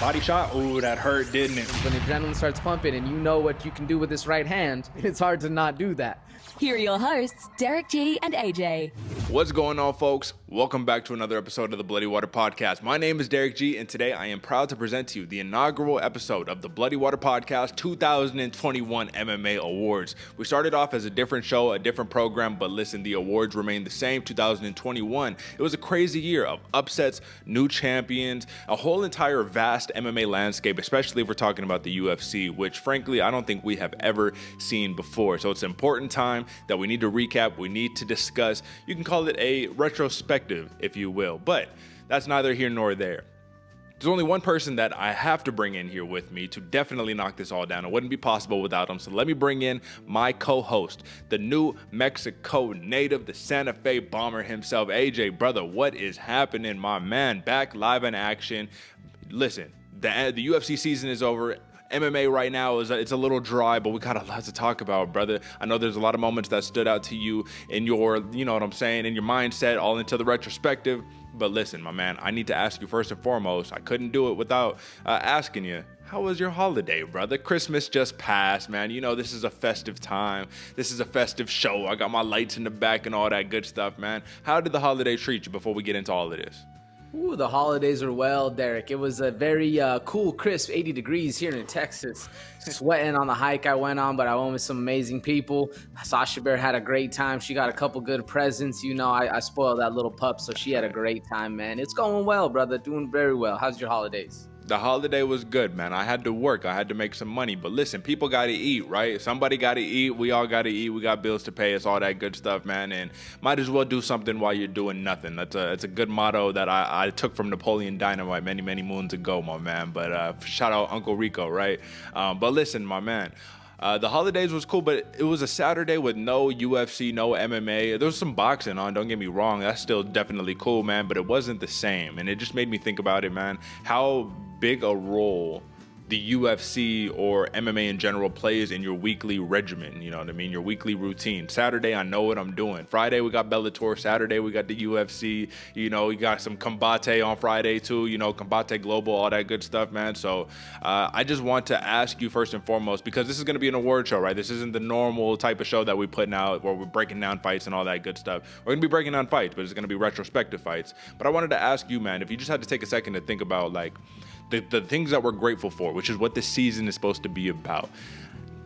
Body shot, ooh, that hurt, didn't it? When the adrenaline starts pumping and you know what you can do with this right hand, it's hard to not do that. Here are your hosts, Derick G and AJ. What's going on, folks? Welcome back to another episode of the Bloody Water Podcast. My name is Derick G, and today I am proud to present to you the inaugural episode of the Bloody Water Podcast 2021 MMA Awards. We started off as a different show, a different program, but listen, the awards remain the same. 2021, it was a crazy year of upsets, new champions, a whole entire vast MMA landscape, especially if we're talking about the UFC, which frankly, I don't think we have ever seen before. So it's an important time that we need to recap, we need to discuss. You can call it a retrospective, if you will, but that's neither here nor there. There's only one person that I have to bring in here with me to definitely knock this all down. It wouldn't be possible without him. So let me bring in my co-host, the New Mexico native, the Santa Fe bomber himself, AJ. Brother, what is happening, my man? Back live in action. Listen, the UFC season is over. MMA right now it's a little dry, but we got a lot to talk about, brother. I know there's a lot of moments that stood out to you in your, you know what I'm saying, in your mindset, all into the retrospective. But listen, my man, I need to ask you first and foremost. I couldn't do it without asking you, how was your holiday, brother? Christmas just passed, man. You know, this is a festive time. This is a festive show. I got my lights in the back and all that good stuff, man. How did the holiday treat you before we get into all of this? Ooh, the holidays were well, Derick. It was a very cool, crisp 80 degrees here in Texas. Sweating on the hike I went on, but I went with some amazing people. Sasha Bear had a great time. She got a couple good presents. You know, I spoiled that little pup, so she had a great time, man. It's going well, brother. Doing very well. How's your holidays? The holiday was good, man. I had to work. I had to make some money. But listen, people got to eat, right? Somebody got to eat. We all got to eat. We got bills to pay. It's all that good stuff, man. And might as well do something while you're doing nothing. That's a good motto that I took from Napoleon Dynamite many, many moons ago, my man. But shout out Uncle Rico, right? But listen, my man. The holidays was cool, but it was a Saturday with no UFC, no MMA. There was some boxing on, don't get me wrong. That's still definitely cool, man, but it wasn't the same. And it just made me think about it, man, how big a role the UFC or MMA in general plays in your weekly regimen, you know what I mean, your weekly routine. Saturday, I know what I'm doing. Friday, we got Bellator. Saturday, we got the UFC. You know, we got some Combate on Friday too, you know, Combate Global, all that good stuff, man. So I just want to ask you first and foremost, because this is going to be an award show, right? This isn't the normal type of show that we putting out where we're breaking down fights and all that good stuff. We're going to be breaking down fights, but it's going to be retrospective fights. But I wanted to ask you, man, if you just had to take a second to think about like the things that we're grateful for, which is what this season is supposed to be about.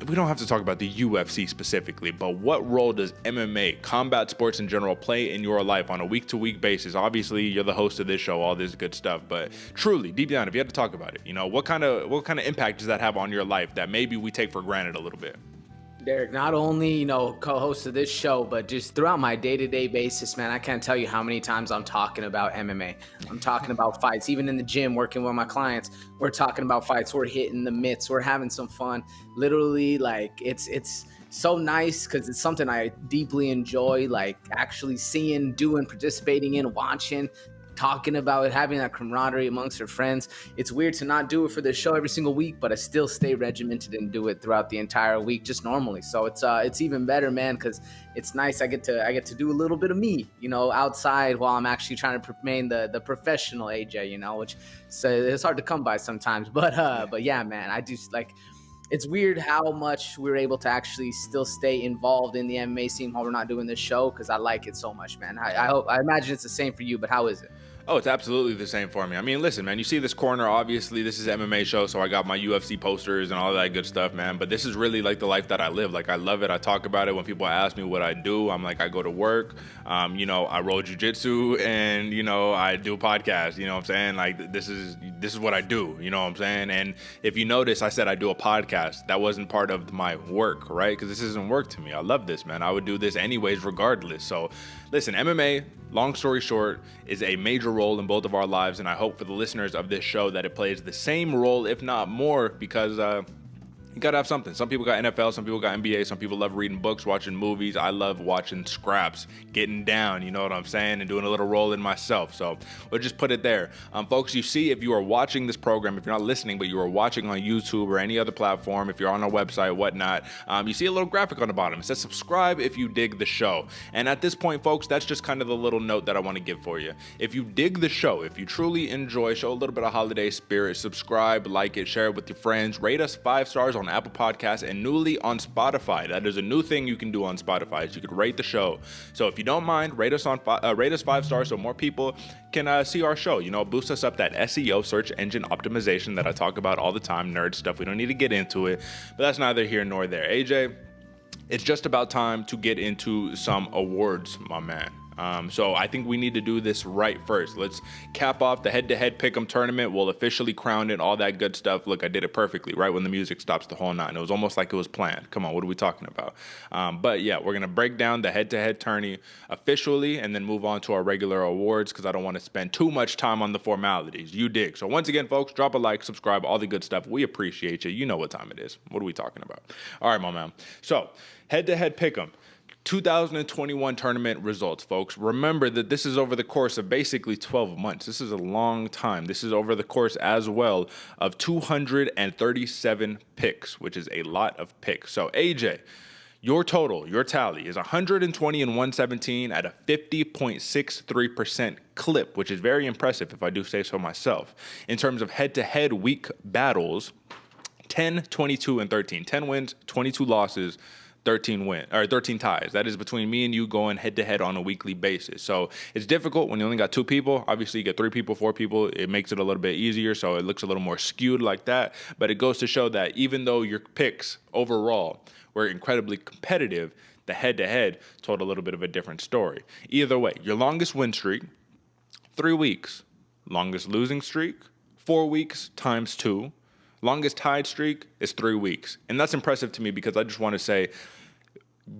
We don't have to talk about the UFC specifically, but what role does MMA, combat sports in general, play in your life on a week-to-week basis? Obviously, you're the host of this show, all this good stuff, but truly, deep down, if you had to talk about it, you know, what kind of impact does that have on your life that maybe we take for granted a little bit? Derick, not only, you know, co-host of this show, but just throughout my day-to-day basis, man, I can't tell you how many times I'm talking about MMA. I'm talking about fights. Even in the gym, working with my clients, we're talking about fights. We're hitting the mitts. We're having some fun. Literally, like, it's so nice because it's something I deeply enjoy, like, actually seeing, doing, participating in, watching, talking about it, having that camaraderie amongst your friends. It's weird to not do it for this show every single week, but I still stay regimented and do it throughout the entire week just normally. So it's even better, man, because it's nice. I get to do a little bit of me, you know, outside while I'm actually trying to remain the professional AJ, you know, which it's hard to come by sometimes. But yeah, man, I just like. It's weird how much we're able to actually still stay involved in the MMA scene while we're not doing this show, because I like it so much, man. I imagine it's the same for you, but how is it? Oh, it's absolutely the same for me. I mean, listen, man, you see this corner, obviously, this is an MMA show, so I got my UFC posters and all that good stuff, man. But this is really like the life that I live. Like, I love it. I talk about it. When people ask me what I do, I'm like, I go to work, you know, I roll jiu-jitsu, and, you know, I do a podcast, you know what I'm saying? Like, this is what I do, you know what I'm saying? And if you notice, I said I do a podcast. That wasn't part of my work, right? Because this isn't work to me. I love this, man. I would do this anyways, regardless. So, listen, MMA, long story short, is a major role in both of our lives, and I hope for the listeners of this show that it plays the same role, if not more, because You gotta have something. Some people got NFL, some people got NBA, some people love reading books, watching movies. I love watching scraps, getting down, you know what I'm saying, and doing a little rolling myself. So we'll just put it there. Folks, you see, if you are watching this program, if you're not listening, but you are watching on YouTube or any other platform, if you're on our website, whatnot, you see a little graphic on the bottom. It says subscribe if you dig the show. And at this point, folks, that's just kind of the little note that I want to give for you. If you dig the show, if you truly enjoy, show a little bit of holiday spirit, subscribe, like it, share it with your friends, rate us 5 stars on Apple Podcasts, and newly on Spotify. That is a new thing you can do on Spotify, is you could rate the show. So if you don't mind, rate us 5 stars so more people can see our show. You know, boost us up that SEO, search engine optimization, that I talk about all the time, nerd stuff. We don't need to get into it, but that's neither here nor there. AJ, it's just about time to get into some awards, my man. So I think we need to do this right first. Let's cap off the head-to-head pick'em tournament. We'll officially crown it, all that good stuff. Look, I did it perfectly, right when the music stops, the whole nine. It was almost like it was planned. Come on, what are we talking about? But yeah, we're going to break down the head-to-head tourney officially and then move on to our regular awards because I don't want to spend too much time on the formalities. You dig. So once again, folks, drop a like, subscribe, all the good stuff. We appreciate you. You know what time it is. What are we talking about? All right, my man. So head-to-head pick'em. 2021 tournament results, folks. Remember that this is over the course of basically 12 months. This is a long time. This is over the course as well of 237 picks, which is a lot of picks. So AJ, your total, your tally is 120 and 117 at a 50.63% clip, which is very impressive if I do say so myself. In terms of head-to-head week battles, 10, 22, and 13. 10 wins, 22 losses, 13 ties. That is between me and you going head to head on a weekly basis. So it's difficult when you only got 2 people. Obviously, you get 3 people, 4 people. It makes it a little bit easier. So it looks a little more skewed like that. But it goes to show that even though your picks overall were incredibly competitive, the head to head told a little bit of a different story. Either way, your longest win streak, 3 weeks. Longest losing streak, 4 weeks times 2. Longest tied streak is 3 weeks. And that's impressive to me because I just want to say,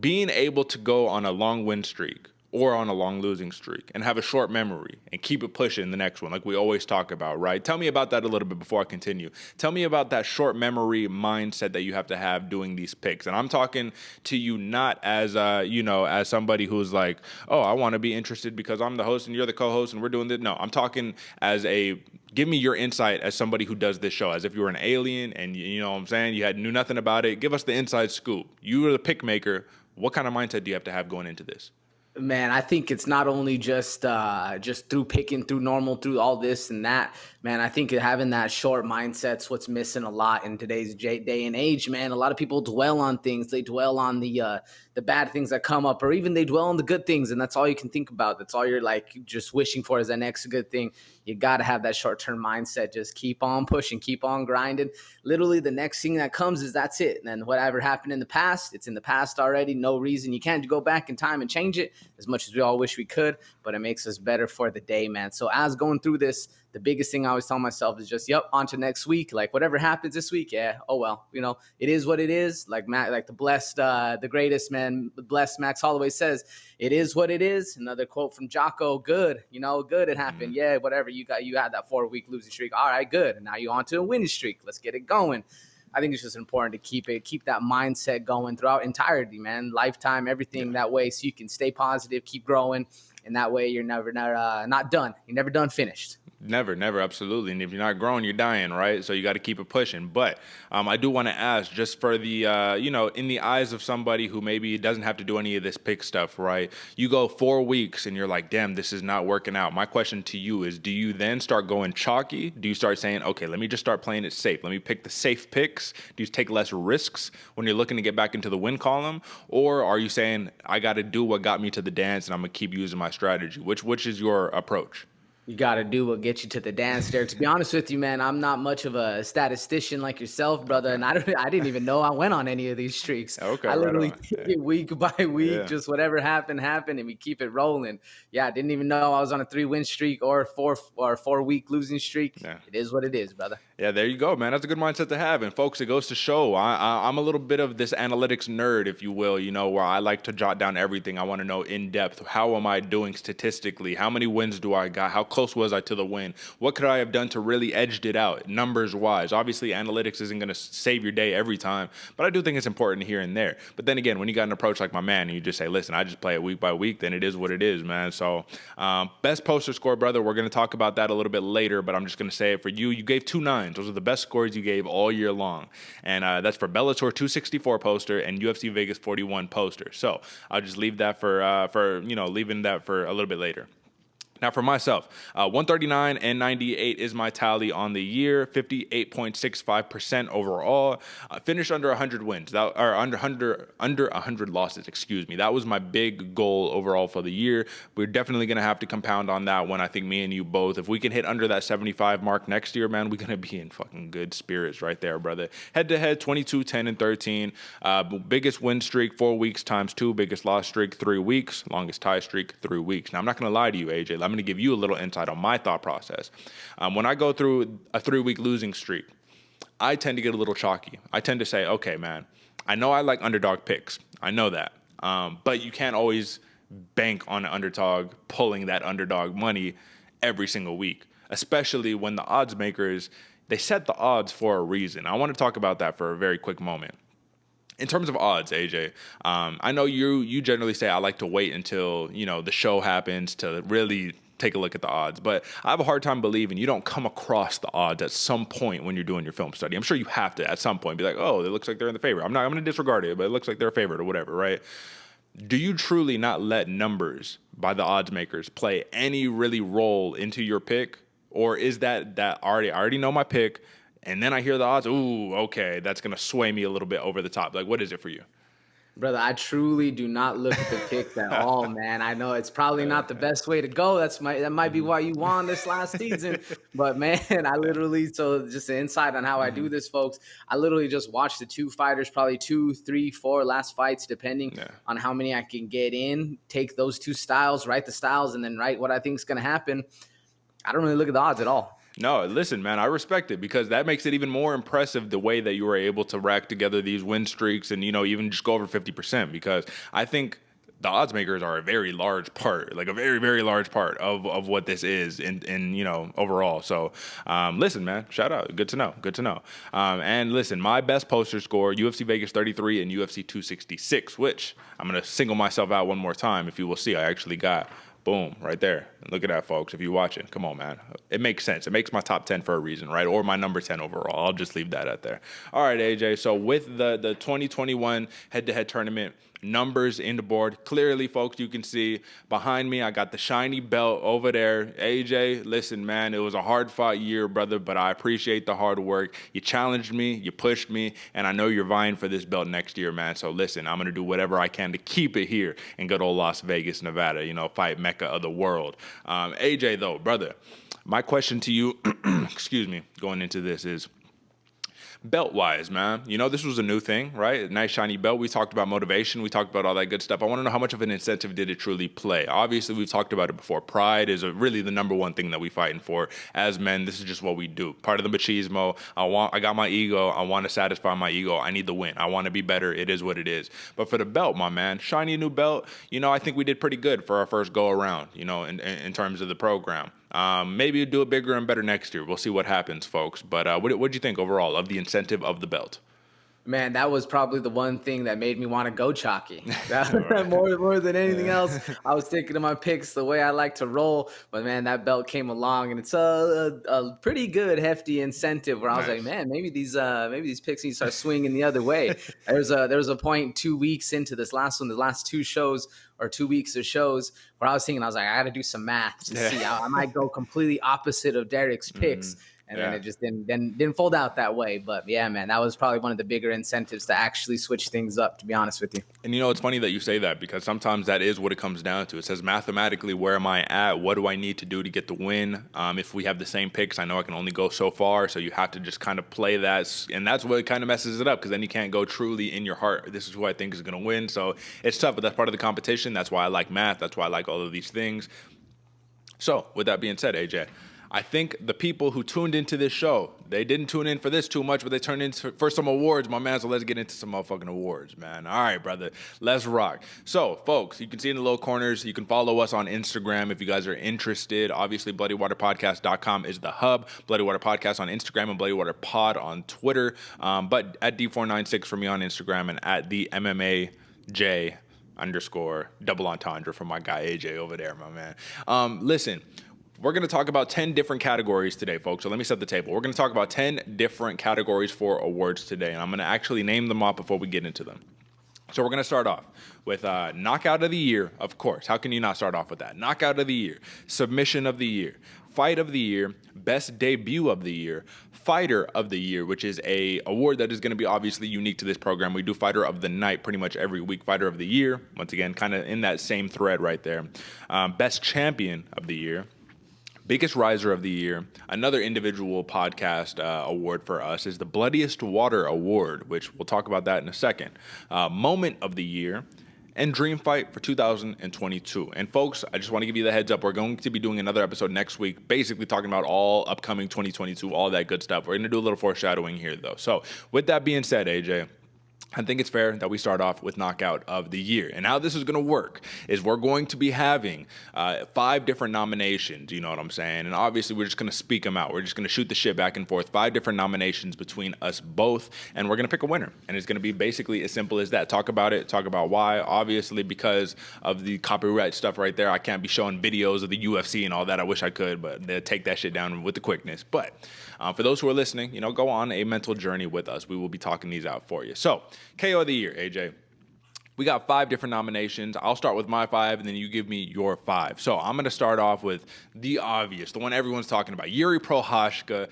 being able to go on a long win streak or on a long losing streak and have a short memory and keep it pushing the next one, like we always talk about, right? Tell me about that a little bit before I continue. Tell me about that short memory mindset that you have to have doing these picks. And I'm talking to you not as, as somebody who's like, oh, I want to be interested because I'm the host and you're the co-host and we're doing this. No, I'm talking as give me your insight as somebody who does this show, as if you were an alien and you know what I'm saying, you knew nothing about it. Give us the inside scoop. You are the pick maker. What kind of mindset do you have to have going into this? Man, I think it's not only just through picking, through normal, through all this and that. Man, I think having that short mindset's what's missing a lot in today's day and age, man. A lot of people dwell on things. They dwell on the bad things that come up, or even they dwell on the good things, and that's all you can think about. That's all you're like just wishing for is that next good thing. You got to have that short-term mindset. Just keep on pushing, keep on grinding. Literally, the next thing that comes is that's it. And then whatever happened in the past, it's in the past already. No reason. You can't go back in time and change it as much as we all wish we could, but it makes us better for the day, man. So as going through this, the biggest thing I always tell myself is just, on to next week. Like whatever happens this week, oh well, it is what it is. Like Matt, like the greatest man, blessed Max Holloway says, it is what it is. Another quote from Jocko, good, good, it happened. Yeah, whatever, you had that 4-week losing streak. All right, good. And now you're on to a winning streak. Let's get it going. I think it's just important to keep that mindset going throughout entirety, man, lifetime, everything that way, so you can stay positive, keep growing. And that way you're never not done. You're never done finished. Never, absolutely. And if you're not growing, you're dying, right? So you got to keep it pushing. But I do want to ask, just for the, in the eyes of somebody who maybe doesn't have to do any of this pick stuff, right? You go 4 weeks and you're like, damn, this is not working out. My question to you is, do you then start going chalky? Do you start saying, okay, let me just start playing it safe. Let me pick the safe picks. Do you take less risks when you're looking to get back into the win column? Or are you saying, I got to do what got me to the dance and I'm going to keep using my strategy? Which is your approach? You got to do what gets you to the dance, Derek. To be honest with you, man, I'm not much of a statistician like yourself, brother, and I didn't even know I went on any of these streaks. Okay, I literally take it week by week, just whatever happened, and we keep it rolling. Yeah, I didn't even know I was on a 3-win streak or a 4-week losing streak. Yeah. It is what it is, brother. Yeah, there you go, man. That's a good mindset to have. And folks, it goes to show I'm a little bit of this analytics nerd, if you will, where I like to jot down everything. I want to know in depth, how am I doing statistically? How many wins do I got? How close was I to the win? What could I have done to really edged it out, numbers-wise? Obviously, analytics isn't going to save your day every time, but I do think it's important here and there. But then again, when you got an approach like my man, and you just say, listen, I just play it week by week, then it is what it is, man. So best poster score, brother, we're going to talk about that a little bit later, but I'm just going to say it for you. You gave 2 9s. Those are the best scores you gave all year long. And that's for Bellator 264 poster and UFC Vegas 41 poster. So I'll just leave that leaving that for a little bit later. Now, for myself, 139 and 98 is my tally on the year, 58.65% overall. Finished under 100 wins, under 100 losses, excuse me. That was my big goal overall for the year. We're definitely going to have to compound on that one. I think me and you both, if we can hit under that 75 mark next year, man, we're going to be in fucking good spirits right there, brother. Head-to-head, 22, 10, and 13. Biggest win streak, 4 weeks times 2. Biggest loss streak, 3 weeks. Longest tie streak, 3 weeks. Now, I'm not going to lie to you, AJ. I'm going to give you a little insight on my thought process. When I go through a 3-week losing streak, I tend to get a little chalky. I tend to say, okay, man, I know I like underdog picks. I know that. But you can't always bank on an underdog pulling that underdog money every single week, especially when the odds makers, they set the odds for a reason. I want to talk about that for a very quick moment. In terms of odds, AJ, I know you generally say I like to wait until, the show happens to really take a look at the odds, but I have a hard time believing you don't come across the odds at some point when you're doing your film study. I'm sure you have to at some point be like, oh, it looks like they're in the favor. I'm going to disregard it, but it looks like they're a favorite or whatever, right? Do you truly not let numbers by the odds makers play any really role into your pick? Or is that I already know my pick, and then I hear the odds, ooh, okay, that's going to sway me a little bit over the top. Like, what is it for you? Brother, I truly do not look at the picks at all, man. I know it's probably not the best way to go. That might be why you won this last season. But, man, so just an insight on how I do this, folks. I literally just watch the 2 fighters, probably 2, 3, 4 last fights, depending on how many I can get in, take those 2 styles, write the styles, and then write what I think is going to happen. I don't really look at the odds at all. No, listen, man, I respect it because that makes it even more impressive the way that you were able to rack together these win streaks and, even just go over 50%, because I think the odds makers are a very large part, like a very, very large part of what this is in overall. So, listen, man, shout out. Good to know. And listen, my best poster score, UFC Vegas 33 and UFC 266, which I'm going to single myself out one more time. If you will see, I actually got boom, right there. Look at that, folks. If you're watching, come on, man. It makes sense. It makes my top 10 for a reason, right? Or my number 10 overall. I'll just leave that out there. All right, AJ. So with the 2021 head-to-head tournament, numbers in the board. Clearly, folks, you can see behind me, I got the shiny belt over there. AJ, listen, man, it was a hard-fought year, brother, but I appreciate the hard work. You challenged me, you pushed me, and I know you're vying for this belt next year, man. So listen, I'm going to do whatever I can to keep it here in good old Las Vegas, Nevada, fight mecca of the world. AJ, though, brother, my question to you, excuse me, going into this is, belt-wise, man, this was a new thing, right? A nice shiny belt. We talked about motivation. We talked about all that good stuff. I want to know how much of an incentive did it truly play? Obviously, we've talked about it before. Pride is really the number one thing that we fighting for as men. This is just what we do. Part of the machismo. I got my ego. I want to satisfy my ego. I need the win. I want to be better. It is what it is. But for the belt, my man, shiny new belt, I think we did pretty good for our first go around, in terms of the program. Maybe do it bigger and better next year. We'll see what happens, folks. But what do you think overall of the incentive of the belt? Man, that was probably the one thing that made me want to go chalky. More than anything else, I was thinking of my picks, the way I like to roll. But, man, that belt came along, and it's a pretty good, hefty incentive where I was like, man, maybe these picks need to start swinging the other way. There was a point 2 weeks into this last one, the last 2 shows, or 2 weeks of shows, where I was thinking, I was like, I got to do some math to see. I might go completely opposite of Derick's picks. And then it just didn't fold out that way. But, yeah, man, that was probably one of the bigger incentives to actually switch things up, to be honest with you. And, it's funny that you say that because sometimes that is what it comes down to. It says mathematically, where am I at? What do I need to do to get the win? If we have the same picks, I know I can only go so far. So you have to just kind of play that. And that's what kind of messes it up because then you can't go truly in your heart. This is who I think is going to win. So it's tough, but that's part of the competition. That's why I like math. That's why I like all of these things. So with that being said, AJ, I think the people who tuned into this show, they didn't tune in for this too much, but they turned in for some awards, my man. So let's get into some motherfucking awards, man. All right, brother. Let's rock. So, folks, you can see in the lower corners, you can follow us on Instagram if you guys are interested. Obviously, BloodyWaterPodcast.com is the hub. Bloody Water Podcast on Instagram and Bloody Water Pod on Twitter. But at D496 for me on Instagram and at the MMAJ _ double entendre from my guy AJ over there, my man. Listen. We're going to talk about 10 different categories today, folks. So let me set the table. We're going to talk about 10 different categories for awards today, and I'm going to actually name them off before we get into them. So we're going to start off with Knockout of the Year, of course. How can you not start off with that? Knockout of the Year, Submission of the Year, Fight of the Year, Best Debut of the Year, Fighter of the Year, which is a award that is going to be obviously unique to this program. We do Fighter of the Night pretty much every week. Fighter of the Year, once again, kind of in that same thread right there. Best Champion of the Year, Biggest Riser of the Year. Another individual podcast award for us is the Bloodiest Water Award, which we'll talk about that in a second. Moment of the Year, and Dream Fight for 2022. And folks, I just want to give you the heads up. We're going to be doing another episode next week, basically talking about all upcoming 2022, all that good stuff. We're going to do a little foreshadowing here, though. So with that being said, AJ, I think it's fair that we start off with Knockout of the Year. And how this is going to work is we're going to be having 5 different nominations, you know what I'm saying? And obviously, we're just going to speak them out. We're just going to shoot the shit back and forth. 5 different nominations between us both, and we're going to pick a winner. And it's going to be basically as simple as that. Talk about it, talk about why. Obviously, because of the copyright stuff right there, I can't be showing videos of the UFC and all that. I wish I could, but they'll take that shit down with the quickness. But for those who are listening, you know, go on a mental journey with us. We will be talking these out for you. So, KO of the Year, AJ. We got 5 different nominations. I'll start with my 5, and then you give me your 5. So I'm going to start off with the obvious, the one everyone's talking about. Yuri Prochazka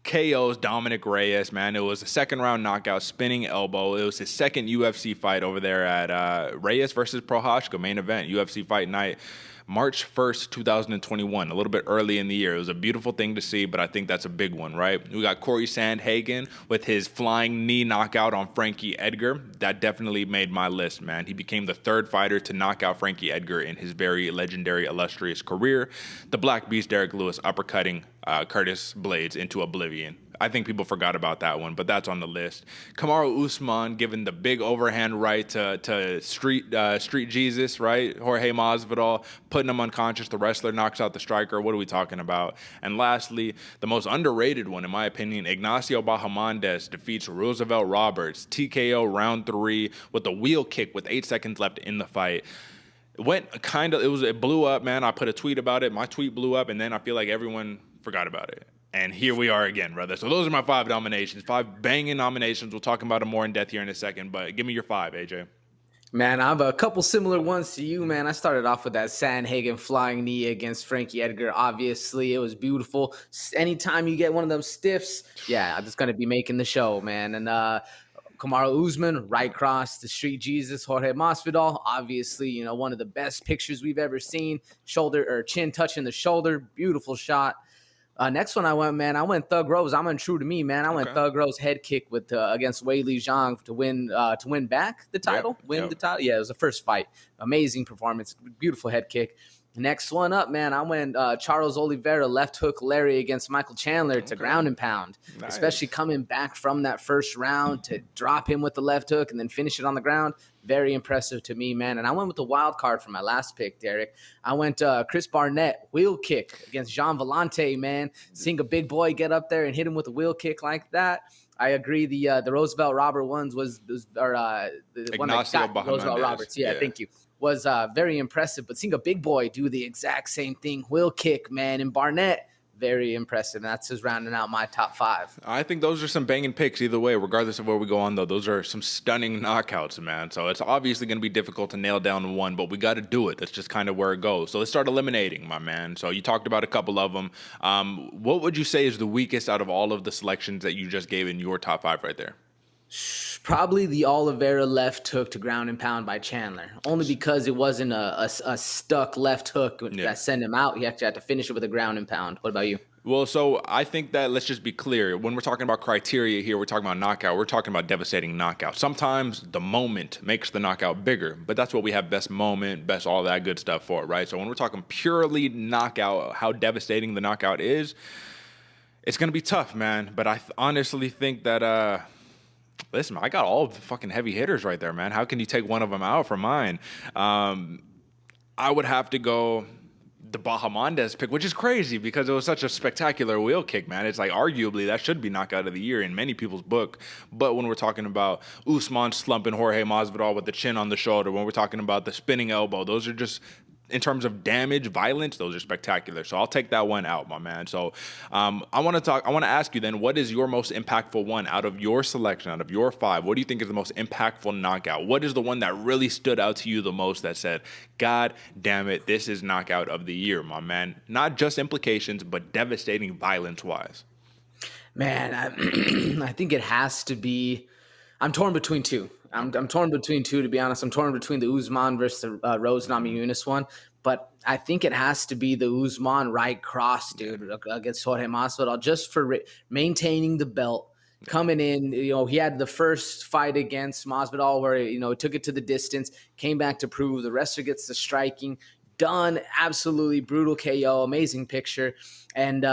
KOs Dominic Reyes, man. It was a second-round knockout, spinning elbow. It was his second UFC fight over there at Reyes versus Prochazka, main event, UFC Fight Night. March 1st, 2021, a little bit early in the year. It was a beautiful thing to see, but I think that's a big one, right? We got Corey Sandhagen with his flying knee knockout on Frankie Edgar. That definitely made my list, man. He became the 3rd fighter to knock out Frankie Edgar in his very legendary, illustrious career. The Black Beast, Derrick Lewis, uppercutting Curtis Blades into oblivion. I think people forgot about that one, but that's on the list. Kamaru Usman giving the big overhand right to Street Jesus, right? Jorge Masvidal, putting him unconscious. The wrestler knocks out the striker. What are we talking about? And lastly, the most underrated one, in my opinion, Ignacio Bahamondes defeats Roosevelt Roberts, TKO round 3 with a wheel kick with 8 seconds left in the fight. It blew up, man. I put a tweet about it. My tweet blew up, and then I feel like everyone forgot about it. And here we are again, brother. So those are my 5 nominations, 5 banging nominations. We'll talk about them more in depth here in a second, but give me your 5, AJ. Man, I have a couple similar ones to you, man. I started off with that Sandhagen flying knee against Frankie Edgar. Obviously, it was beautiful. Anytime you get one of them stiffs, yeah, I'm just going to be making the show, man. And Kamaru Usman, right cross, the Street Jesus, Jorge Masvidal. Obviously, you know, one of the best pictures we've ever seen. Shoulder or chin touching the shoulder. Beautiful shot. Next one I went Thug Rose. I'm untrue to me, man. I went Thug Rose head kick with against Weili Zhang to win back the title. The title. Yeah, it was the first fight. Amazing performance. Beautiful head kick. Next one up, man. I went Charles Oliveira left hook Larry against Michael Chandler to ground and pound. Nice. Especially coming back from that first round to drop him with the left hook and then finish it on the ground. Very impressive to me, man. And I went with the wild card for my last pick, Derick. I went Chris Barnett, wheel kick against Jean Vellante, man. Seeing a big boy get up there and hit him with a wheel kick like that. I agree. The Roosevelt Robert ones the one that got Roosevelt Roberts. Yeah, thank you. Was very impressive. But seeing a big boy do the exact same thing, wheel kick, man, and Barnett, very impressive. And that's just rounding out my top 5. I think those are some banging picks either way, regardless of where we go on, though. Those are some stunning knockouts, man. So it's obviously going to be difficult to nail down one, but we got to do it. That's just kind of where it goes. So let's start eliminating, my man. So you talked about a couple of them. What would you say is the weakest out of all of the selections that you just gave in your top 5 right there? Probably the Oliveira left hook to ground and pound by Chandler, only because it wasn't a stuck left hook that sent him out. He actually had to finish it with a ground and pound. What about you? Well, so I think that let's just be clear. When we're talking about criteria here, we're talking about knockout. We're talking about devastating knockout. Sometimes the moment makes the knockout bigger, but that's what we have best moment, best all that good stuff for, right? So when we're talking purely knockout, how devastating the knockout is, it's going to be tough, man. But I honestly think that, listen, I got all the fucking heavy hitters right there, man. How can you take one of them out from mine? I would have to go the Bahamondes pick, which is crazy because it was such a spectacular wheel kick, man. It's like arguably that should be knockout of the year in many people's book. But when we're talking about Usman slumping Jorge Masvidal with the chin on the shoulder, when we're talking about the spinning elbow, those are just, in terms of damage, violence, those are spectacular. So I'll take that one out, my man. So I want to ask you then, what is your most impactful one out of your selection, out of your 5? What do you think is the most impactful knockout? What is the one that really stood out to you the most that said, God damn it, this is knockout of the year, my man? Not just implications, but devastating violence-wise. Man, I think it has to be. I'm torn between two. I'm torn between two, to be honest. I'm torn between the Usman versus the Rose Namajunas one, but I think it has to be the Usman right cross, dude, against Jorge Masvidal, just for maintaining the belt. Coming in, he had the first fight against Masvidal where, he took it to the distance, came back to prove. The wrestler gets the striking. Done. Absolutely brutal KO. Amazing picture. And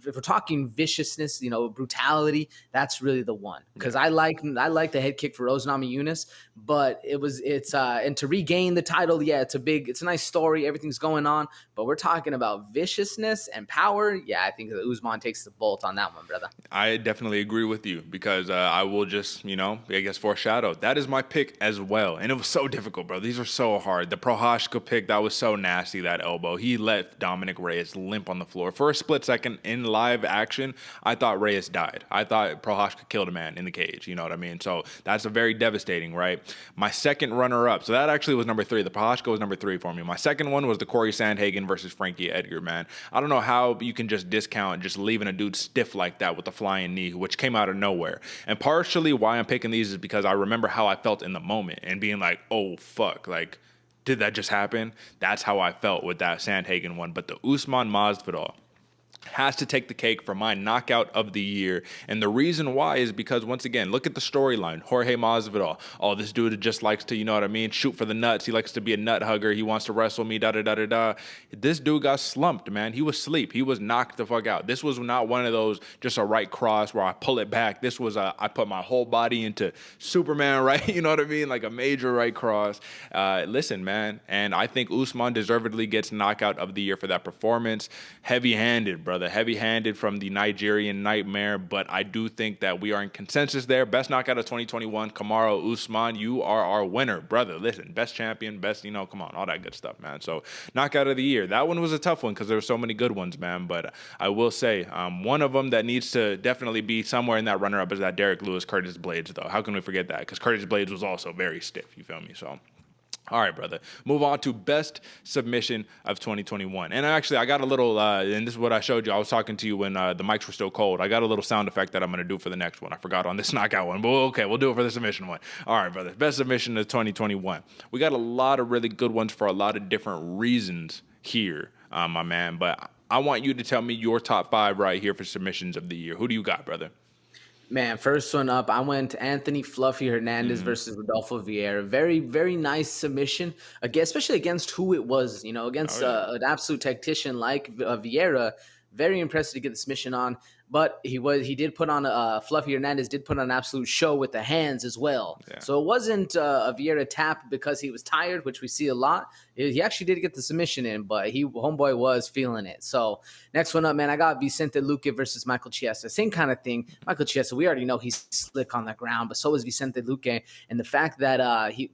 if we're talking viciousness, brutality, that's really the one. Because I like the head kick for Rose Namajunas, but and to regain the title, it's a nice story. Everything's going on, but we're talking about viciousness and power. Yeah, I think that Usman takes the bolt on that one, brother. I definitely agree with you because I will just, I guess foreshadow. That is my pick as well. And it was so difficult, bro. These are so hard. The Prochazka pick, that was so nasty, that elbow. He let Dominic Reyes limp on the floor. For a split second in live action, I thought Reyes died. I thought Prochazka killed a man in the cage. You know what I mean? So that's a very devastating, right? My second runner-up, so that actually was number 3. The Prochazka was number 3 for me. My second one was the Corey Sandhagen versus Frankie Edgar, man. I don't know how you can just discount just leaving a dude stiff like that with the flying knee, which came out of nowhere. And partially why I'm picking these is because I remember how I felt in the moment and being like, oh, fuck, like, did that just happen? That's how I felt with that Sandhagen one. But the Usman Masvidal has to take the cake for my knockout of the year. And the reason why is because, once again, look at the storyline. Jorge Masvidal. Oh, this dude just likes to, shoot for the nuts. He likes to be a nut hugger. He wants to wrestle me, da-da-da-da-da. This dude got slumped, man. He was asleep. He was knocked the fuck out. This was not one of those just a right cross where I pull it back. This was I put my whole body into Superman, right? You know what I mean? Like a major right cross. Listen, man. And I think Usman deservedly gets knockout of the year for that performance. Heavy-handed, brother. Heavy-handed from the Nigerian Nightmare, but I do think that we are in consensus there. Best knockout of 2021, Kamaru Usman. You are our winner, brother. Listen, best champion, best, come on, all that good stuff, man. So knockout of the year. That one was a tough one because there were so many good ones, man. But I will say one of them that needs to definitely be somewhere in that runner-up is that Derrick Lewis Curtis Blades, though. How can we forget that? Because Curtis Blades was also very stiff, you feel me? So all right, brother. Move on to best submission of 2021. And actually, I got a little, and this is what I showed you. I was talking to you when the mics were still cold. I got a little sound effect that I'm going to do for the next one. I forgot on this knockout one, but okay, we'll do it for the submission one. All right, brother. Best submission of 2021. We got a lot of really good ones for a lot of different reasons here, my man. But I want you to tell me your top 5 right here for submissions of the year. Who do you got, brother? Man, first one up, I went Anthony Fluffy Hernandez versus Rodolfo Vieira. Very, very nice submission, again, especially against who it was, against an absolute tactician like Vieira. Very impressive to get the submission on. But he did put on Fluffy Hernandez did put on an absolute show with the hands as well. Yeah. So it wasn't a Vieira tap because he was tired, which we see a lot. He actually did get the submission in, but homeboy was feeling it. So next one up, man, I got Vicente Luque versus Michael Chiesa. Same kind of thing. Michael Chiesa, we already know he's slick on the ground, but so is Vicente Luque. And the fact that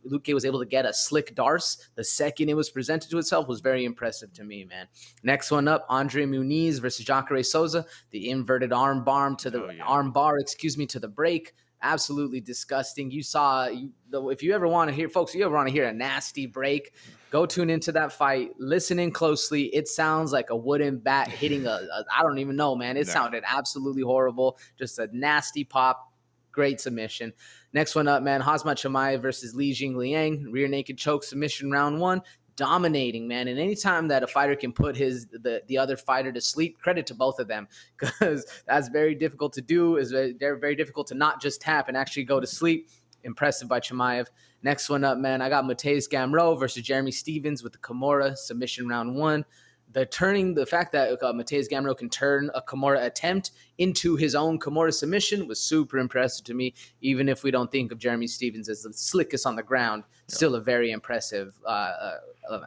Luque was able to get a slick Darce the second it was presented to itself was very impressive to me, man. Next one up, Andre Muniz versus Jacare Souza. The inverted arm bar to the break. Absolutely disgusting. You saw, if you ever want to hear, folks, you ever want to hear a nasty break, go tune into that fight. Listen in closely. It sounds like a wooden bat hitting I don't even know, man. It sounded absolutely horrible. Just a nasty pop. Great submission. Next one up, man, Khamzat Chimaev versus Li Jingliang. Rear naked choke submission round 1. dominating, man. And anytime that a fighter can put the other fighter to sleep, credit to both of them, because that's very difficult to do. Is very difficult to not just tap and actually go to sleep. Impressive by Chimaev. Next one up, man, I got Mateusz Gamrot versus Jeremy Stephens with the Kimura submission round 1. The fact that Mateusz Gamrot can turn a Kimura attempt into his own Kimura submission was super impressive to me, even if we don't think of Jeremy Stephens as the slickest on the ground. Still a very impressive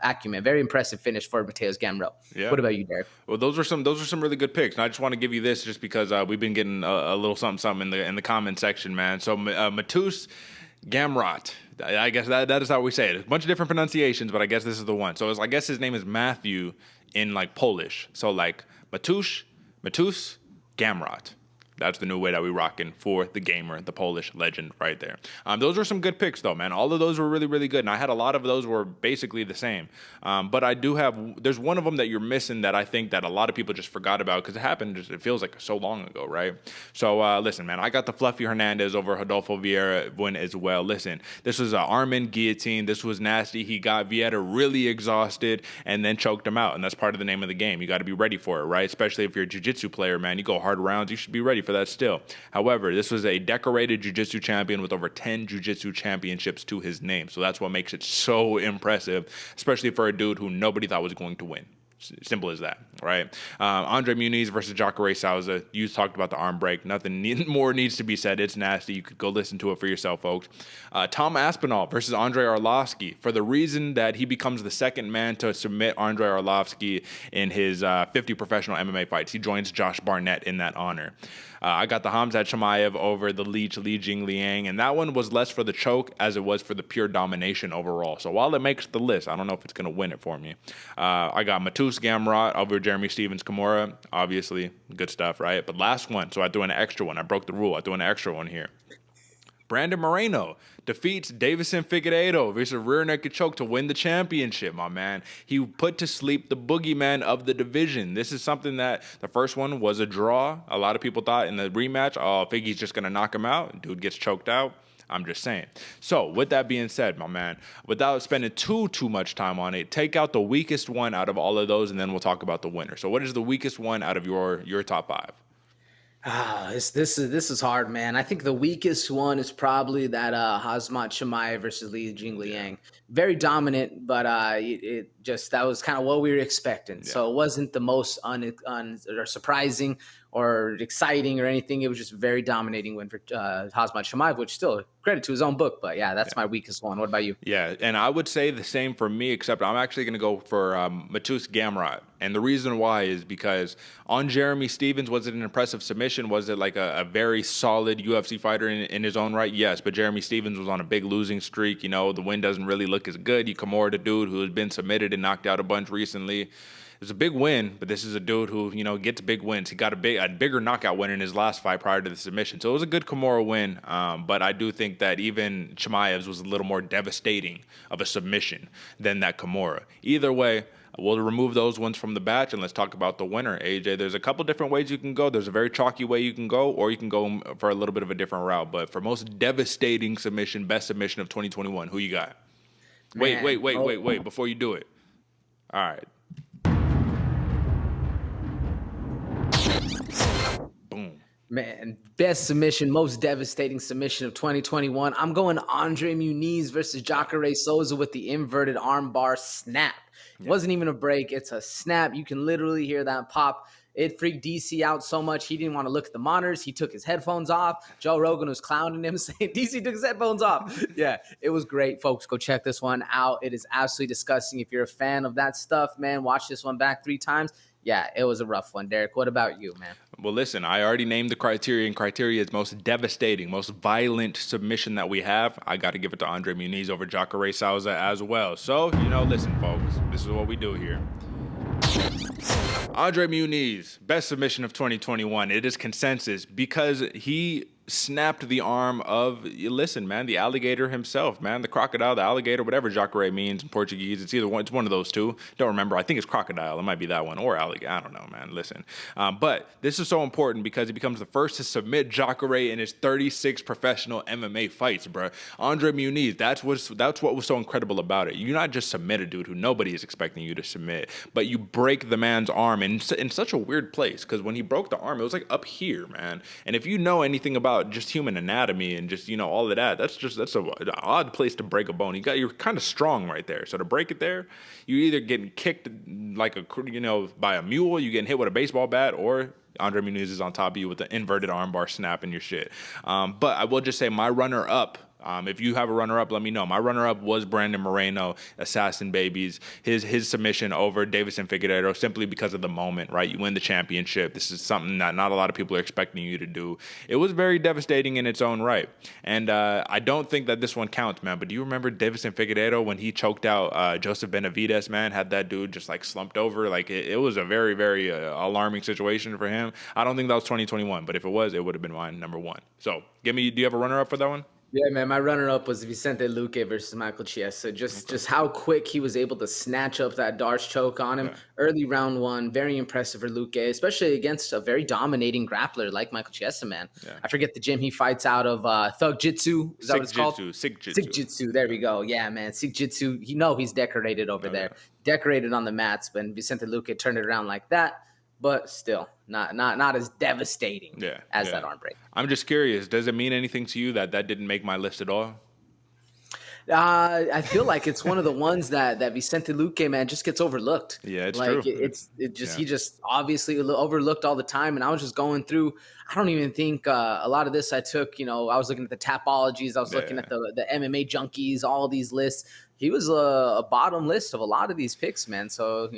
acumen, very impressive finish for Mateusz Gamrot. Yeah. What about you, Derick? Well, those are some really good picks. And I just want to give you this just because we've been getting a little something in the comment section, man. So Mateusz Gamrot. I guess that is how we say it. A bunch of different pronunciations, but I guess this is the one. So I guess his name is Matthew in like Polish. So like Mateusz Gamrot. That's the new way that we rocking for the gamer, the Polish legend right there. Those are some good picks, though, man. All of those were really, really good. And I had a lot of those were basically the same. But I do have, there's one of them that you're missing that I think that a lot of people just forgot about because it happened, it feels like so long ago, right? So listen, man, I got the Fluffy Hernandez over Rodolfo Vieira win as well. Listen, this was an Armin guillotine. This was nasty. He got Vieira really exhausted and then choked him out. And that's part of the name of the game. You got to be ready for it, right? Especially if you're a jiu-jitsu player, man. You go hard rounds. You should be ready for that still. However, this was a decorated jiu-jitsu champion with over 10 jiu-jitsu championships to his name. So that's what makes it so impressive, especially for a dude who nobody thought was going to win. Simple as that, right? Andre Muniz versus Jacare Souza. You talked about the arm break. Nothing more needs to be said. It's nasty. You could go listen to it for yourself, folks. Tom Aspinall versus Andrei Arlovsky for the reason that he becomes the second man to submit Andrei Arlovsky in his 50 professional MMA fights. He joins Josh Barnett in that honor. I got the Khamzat Chimaev over the Leech Li Jingliang, and that one was less for the choke as it was for the pure domination overall. So while it makes the list, I don't know if it's going to win it for me. I got Mateusz Gamrot over Jeremy Stephens Kimura. Obviously, good stuff, right? But last one, so I threw in an extra one. I broke the rule. I threw in an extra one here. Brandon Moreno defeats Davison Figueiredo versus rear naked choke to win the championship, my man. He put to sleep the boogeyman of the division. This is something that the first one was a draw. A lot of people thought in the rematch, oh, Figgy's just going to knock him out. Dude gets choked out. I'm just saying. So with that being said, my man, without spending too much time on it, take out the weakest one out of all of those, and then we'll talk about the winner. So what is the weakest one out of your top 5? This is hard, man. I think the weakest one is probably that Khamzat Chimaev versus Li Jingliang. Very dominant, but it just that was kind of what we were expecting. Yeah. So it wasn't the most or surprising or exciting or anything. It was just a very dominating win for Khamzat Chimaev, which still credit to his own book. But yeah, that's my weakest one. What about you? Yeah, and I would say the same for me, except I'm actually going to go for Mateusz Gamrot. And the reason why is because on Jeremy Stephens, was it an impressive submission? Was it like a very solid UFC fighter in his own right? Yes, but Jeremy Stephens was on a big losing streak. You know, the win doesn't really look as good. You come over to dude who has been submitted and knocked out a bunch recently. It's a big win, but this is a dude who, you know, gets big wins. He got a bigger knockout win in his last fight prior to the submission. So it was a good Kimura win, but I do think that even Chimaev's was a little more devastating of a submission than that Kimura. Either way, we'll remove those ones from the batch, and let's talk about the winner, AJ. There's a couple different ways you can go. There's a very chalky way you can go, or you can go for a little bit of a different route. But for most devastating submission, best submission of 2021, who you got? Man, wait, before you do it. All right. Man, best submission, most devastating submission of 2021. I'm going Andre Muniz versus Jacare Souza with the inverted armbar snap. It wasn't even a break. It's a snap. You can literally hear that pop. It freaked DC out so much he didn't want to look at the monitors. He took his headphones off. Joe Rogan was clowning him, saying DC took his headphones off. Yeah, it was great, folks. Go check this one out. It is absolutely disgusting. If you're a fan of that stuff, man, watch this one back 3 times. Yeah, it was a rough one. Derick, what about you, man? Well, listen, I already named the criteria, and criteria is most devastating, most violent submission that we have. I got to give it to Andre Muniz over Jacare Souza as well. So, you know, listen, folks, this is what we do here. Andre Muniz, best submission of 2021. It is consensus because he snapped the arm of, listen, man, the alligator himself, man, the crocodile, the alligator, whatever Jacare means in Portuguese. It's either one. It's one of those two. Don't remember. I think it's crocodile. It might be that one or alligator. I don't know, man. Listen, but this is so important because he becomes the first to submit Jacare in his 36 professional MMA fights, bro. Andre Muniz. That's what was so incredible about it. You not just submit a dude who nobody is expecting you to submit, but you break the man's arm in such a weird place, because when he broke the arm, it was like up here, man. And if you know anything about just human anatomy and just, all of that, that's an odd place to break a bone. You're kind of strong right there. So to break it there, you either getting kicked like by a mule, you getting hit with a baseball bat, or Andre Muniz is on top of you with the inverted armbar snapping your shit. But I will just say my runner-up, if you have a runner-up, let me know. My runner-up was Brandon Moreno, Assassin Babies, his submission over Davison Figueiredo, simply because of the moment, right? You win the championship. This is something that not a lot of people are expecting you to do. It was very devastating in its own right. And I don't think that this one counts, man. But do you remember Davison Figueiredo when he choked out Joseph Benavidez, man? Had that dude just like slumped over. Like it was a very, very alarming situation for him. I don't think that was 2021, but if it was, it would have been mine, number one. So do you have a runner-up for that one? Yeah, man, my runner-up was Vicente Luque versus Michael Chiesa. Just how quick he was able to snatch up that Darce choke on him. Yeah. Early round one, very impressive for Luque, especially against a very dominating grappler like Michael Chiesa, man. Yeah. I forget the gym he fights out of, Thug Jitsu. Is that what it's called? Sig Jitsu. There we go. Yeah, man, Sig Jitsu. He's decorated over there. Yeah. Decorated on the mats, but Vicente Luque turned it around like that. But still, not as devastating as that arm break. I'm just curious. Does it mean anything to you that didn't make my list at all? I feel like it's one of the ones that Vicente Luque, man, just gets overlooked. Yeah, it's like, true. He just obviously overlooked all the time. And I was just going through. I don't even think a lot of this I took. I was looking at the Tapologies. I was looking at the MMA junkies. All these lists. He was a bottom list of a lot of these picks, man. So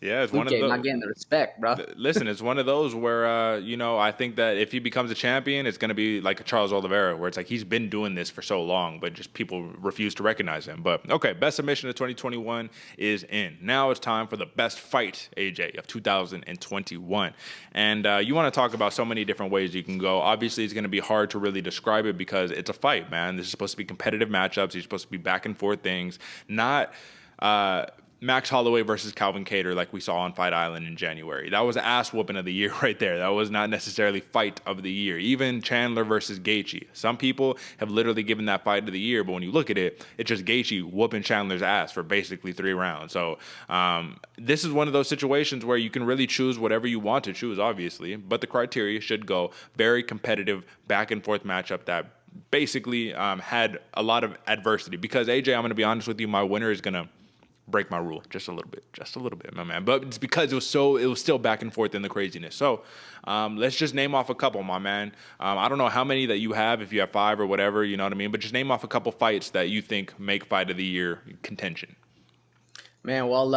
Yeah, it's Luque, one of those. not getting the respect, bro. Listen, it's one of those where, I think that if he becomes a champion, it's going to be like a Charles Oliveira, where it's like he's been doing this for so long, but just people refuse to recognize him. But, okay, best submission of 2021 is in. Now it's time for the best fight, AJ, of 2021. And you want to talk about so many different ways you can go. Obviously, it's going to be hard to really describe it because it's a fight, man. This is supposed to be competitive matchups. These are supposed to be back and forth things, not Max Holloway versus Calvin Kattar like we saw on Fight Island in January. That was ass whooping of the year right there. That was not necessarily fight of the year. Even Chandler versus Gaethje. Some people have literally given that fight of the year, but when you look at it, it's just Gaethje whooping Chandler's ass for basically 3 rounds. So this is one of those situations where you can really choose whatever you want to choose, obviously, but the criteria should go very competitive back and forth matchup that basically had a lot of adversity. Because AJ, I'm going to be honest with you, my winner is going to break my rule just a little bit, my man. But it's because it was still back and forth in the craziness. So let's just name off a couple, my man. I don't know how many that you have, if you have 5 or whatever, you know what I mean? But just name off a couple fights that you think make fight of the year contention. Man, well,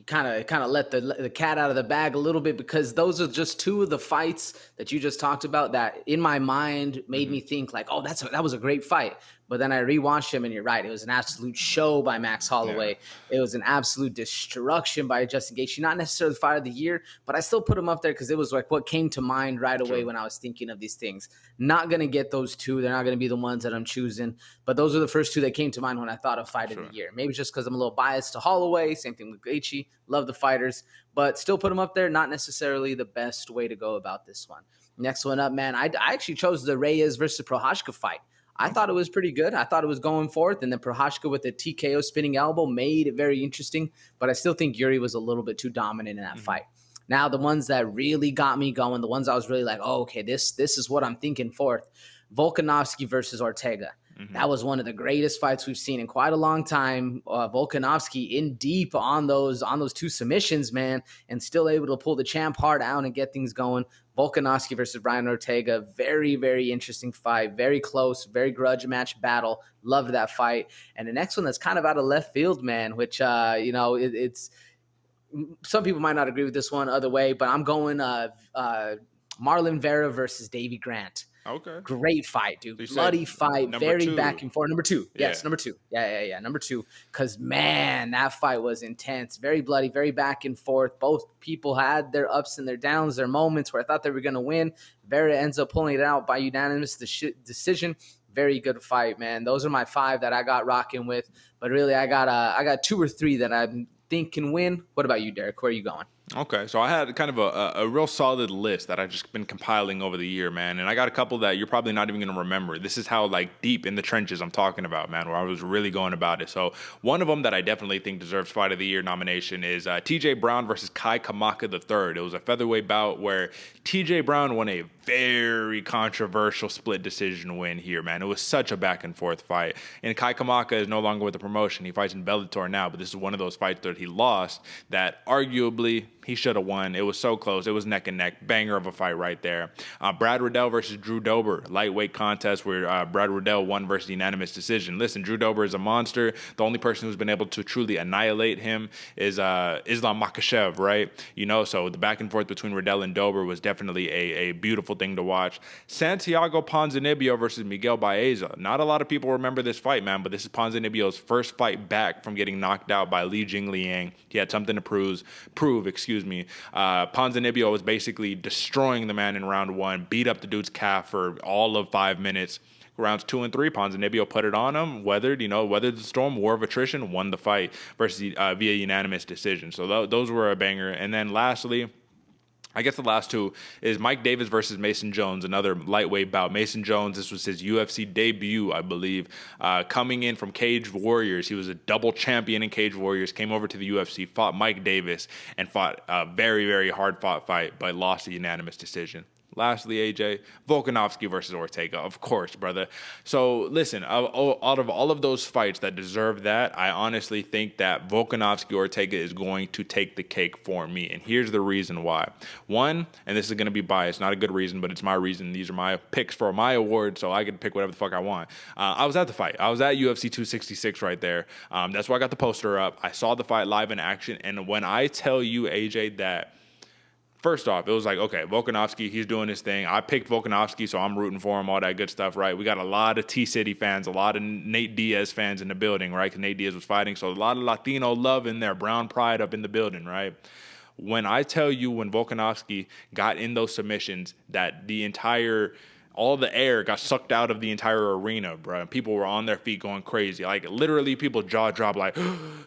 kind of let the cat out of the bag a little bit, because those are just 2 of the fights that you just talked about that in my mind made me think like, oh, that was a great fight. But then I rewatched him, and you're right. It was an absolute show by Max Holloway. Yeah. It was an absolute destruction by Justin Gaethje. Not necessarily fight of the year, but I still put him up there because it was like what came to mind right away when I was thinking of these things. Not going to get those 2. They're not going to be the ones that I'm choosing. But those are the first 2 that came to mind when I thought of fight of the year. Maybe just because I'm a little biased to Holloway. Same thing with Gaethje. Love the fighters. But still put them up there. Not necessarily the best way to go about this one. Next one up, man. I actually chose the Reyes versus Prochazka fight. I thought it was pretty good. I thought it was going forth, and then Prochazka with a TKO spinning elbow made it very interesting, but I still think Yuri was a little bit too dominant in that fight. Now, the ones that really got me going, the ones I was really like, oh, okay, this is what I'm thinking forth. Volkanovski versus Ortega. That was one of the greatest fights we've seen in quite a long time. Volkanovski in deep on those 2 submissions, man, and still able to pull the champ hard out and get things going. Volkanovski versus Brian Ortega, very, very interesting fight, very close, very grudge match battle. Loved that fight. And the next one that's kind of out of left field, man, which it's some people might not agree with this one other way, but I'm going Marlon Vera versus Davy Grant. Okay. Great fight, So dude. you said Bloody fight. number Very two. back and forth. Number two. Yeah. Yes, number two. Yeah. Number two. Because, man, that fight was intense. Very bloody, very back and forth. Both people had their ups and their downs, their moments where I thought they were going to win. Vera ends up pulling it out by unanimous decision. Very good fight, man. Those are my 5 that I got rocking with. But really, I got 2 or 3 that I think can win. What about you, Derick? Where are you going? Okay, so I had kind of a real solid list that I've just been compiling over the year, man. And I got a couple that you're probably not even going to remember. This is how, like, deep in the trenches I'm talking about, man, where I was really going about it. So one of them that I definitely think deserves Fight of the Year nomination is TJ Brown versus Kai Kamaka III. It was a featherweight bout where TJ Brown won a very controversial split decision win here, man. It was such a back and forth fight. And Kai Kamaka is no longer with the promotion. He fights in Bellator now, but this is one of those fights that he lost that arguably he should have won. It was so close. It was neck and neck. Banger of a fight right there. Brad Riddell versus Drew Dober. Lightweight contest where Brad Riddell won versus unanimous decision. Listen, Drew Dober is a monster. The only person who's been able to truly annihilate him is Islam Makhachev, right? You know, so the back and forth between Riddell and Dober was definitely a beautiful thing to watch. Santiago Ponzinibbio versus Miguel Baeza. Not a lot of people remember this fight, man, but this is Ponzinibbio's first fight back from getting knocked out by Li Jingliang. He had something to prove. Ponzinibbio was basically destroying the man in round 1, beat up the dude's calf for all of 5 minutes. Rounds 2 and 3, Ponzinibbio put it on him, weathered the storm, war of attrition, won the fight versus via unanimous decision. So those were a banger. And then lastly, I guess the last 2 is Mike Davis versus Mason Jones, another lightweight bout. Mason Jones, this was his UFC debut, I believe, coming in from Cage Warriors. He was a double champion in Cage Warriors, came over to the UFC, fought Mike Davis, and fought a very, very hard-fought fight, but lost a unanimous decision. Lastly, AJ, Volkanovski versus Ortega, of course, brother. So, listen, out of all of those fights that deserve that, I honestly think that Volkanovski-Ortega is going to take the cake for me, and here's the reason why. One, and this is going to be biased, not a good reason, but it's my reason. These are my picks for my award, so I can pick whatever the fuck I want. I was at the fight. I was at UFC 266 right there. That's where I got the poster up. I saw the fight live in action, and when I tell you, AJ, that first off, it was like, okay, Volkanovski, he's doing his thing. I picked Volkanovski, so I'm rooting for him, all that good stuff, right? We got a lot of T-City fans, a lot of Nate Diaz fans in the building, right? Because Nate Diaz was fighting, so a lot of Latino love in there, brown pride up in the building, right? When I tell you when Volkanovski got in those submissions that all the air got sucked out of the entire arena, bro. People were on their feet going crazy. Like, literally, people jaw dropped, like,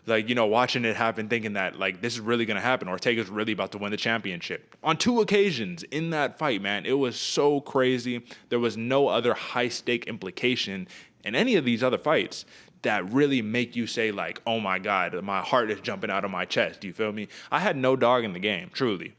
watching it happen, thinking that, like, this is really going to happen. Ortega's really about to win the championship. On 2 occasions in that fight, man, it was so crazy. There was no other high-stake implication in any of these other fights that really make you say, like, oh, my God, my heart is jumping out of my chest. Do you feel me? I had no dog in the game, truly.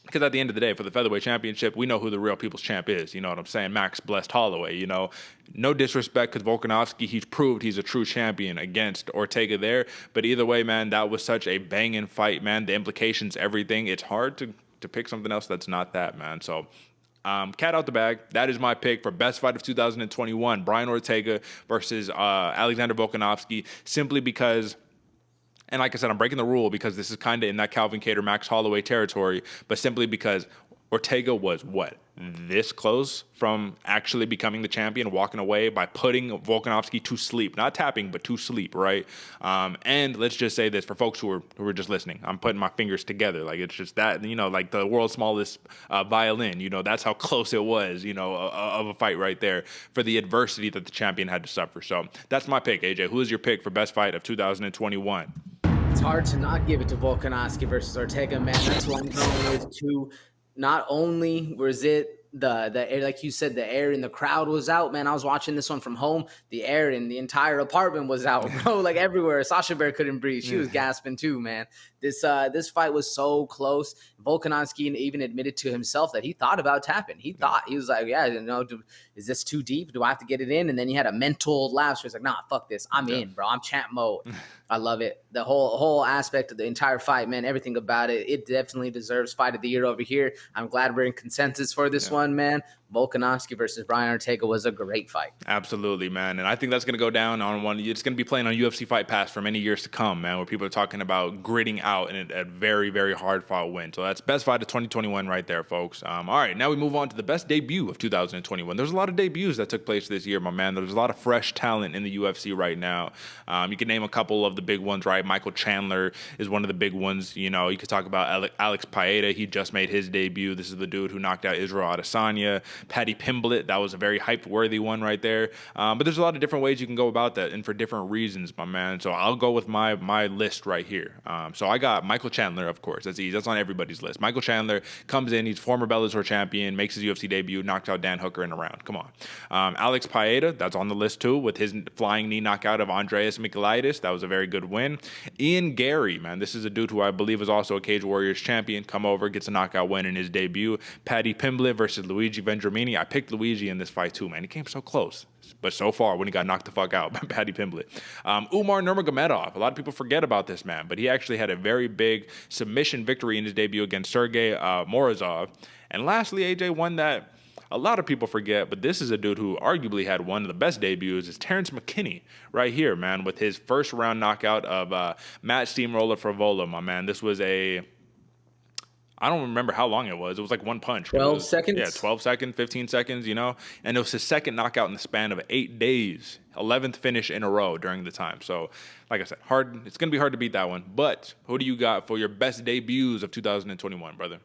Because at the end of the day, for the featherweight championship, we know who the real people's champ is. You know what I'm saying? Max Blessed Holloway, you know. No disrespect, because Volkanovski, he's proved he's a true champion against Ortega there. But either way, man, that was such a banging fight, man. The implications, everything. It's hard to pick something else that's not that, man. So, cat out the bag. That is my pick for best fight of 2021. Brian Ortega versus Alexander Volkanovski, simply because... And like I said, I'm breaking the rule because this is kind of in that Calvin Kattar, Max Holloway territory, but simply because Ortega was this close from actually becoming the champion, walking away by putting Volkanovski to sleep. Not tapping, but to sleep, right? And let's just say this for folks who are just listening. I'm putting my fingers together. Like, it's just that, you know, like the world's smallest violin. You know, that's how close it was, you know, of a fight right there for the adversity that the champion had to suffer. So that's my pick, AJ. Who is your pick for best fight of 2021? It's hard to not give it to Volkanovski versus Ortega, man. That's who I'm going with, too. Not only was it the air, like you said, the air in the crowd was out, man. I was watching this one from home. The air in the entire apartment was out, bro, like everywhere. Sasha Bear couldn't breathe. She was gasping too, man. This fight was so close. Volkanovski even admitted to himself that he thought about tapping. He was like, yeah, you know, is this too deep? Do I have to get it in? And then he had a mental lapse where he's like, nah, fuck this. I'm in, bro. I'm champ mode. I love it. The whole aspect of the entire fight, man, everything about it. It definitely deserves fight of the year over here. I'm glad we're in consensus for this one, man. Volkanovski versus Brian Ortega was a great fight. Absolutely, man. And I think that's going to go down on one. It's going to be playing on UFC Fight Pass for many years to come, man, where people are talking about gritting out in a very, very hard fought win. So that's best fight of 2021 right there, folks. All right, now we move on to the best debut of 2021. There's a lot of debuts that took place this year, my man. There's a lot of fresh talent in the UFC right now. You can name a couple of the big ones, right? Michael Chandler is one of the big ones. You know, you could talk about Alex Paeta. He just made his debut. This is the dude who knocked out Israel Adesanya. Paddy Pimblett, that was a very hype-worthy one right there. But there's a lot of different ways you can go about that, and for different reasons, my man. So I'll go with my list right here. So I got Michael Chandler, of course. That's easy. That's on everybody's list. Michael Chandler comes in. He's former Bellator champion, makes his UFC debut, knocked out Dan Hooker in a round. Come on. Alex Paeta, that's on the list too, with his flying knee knockout of Andreas Michailidis. That was a very good win. Ian Gary, man, this is a dude who I believe is also a Cage Warriors champion. Come over, gets a knockout win in his debut. Paddy Pimblett versus Luigi Vendramini. I picked Luigi in this fight too, man. He came so close. But so far, when he got knocked the fuck out by Paddy Pimblett. Umar Nurmagomedov. A lot of people forget about this man, but he actually had a very big submission victory in his debut against Sergey Morozov. And lastly, AJ, one that a lot of people forget, but this is a dude who arguably had one of the best debuts, is Terrence McKinney right here, man, with his first round knockout of Matt Steamroller Favola, my man. This was I don't remember how long it was. It was like one punch. 12 seconds? Yeah, 12 seconds, 15 seconds, you know. And it was his second knockout in the span of 8 days. 11th finish in a row during the time. So, like I said, it's going to be hard to beat that one. But who do you got for your best debuts of 2021, brother?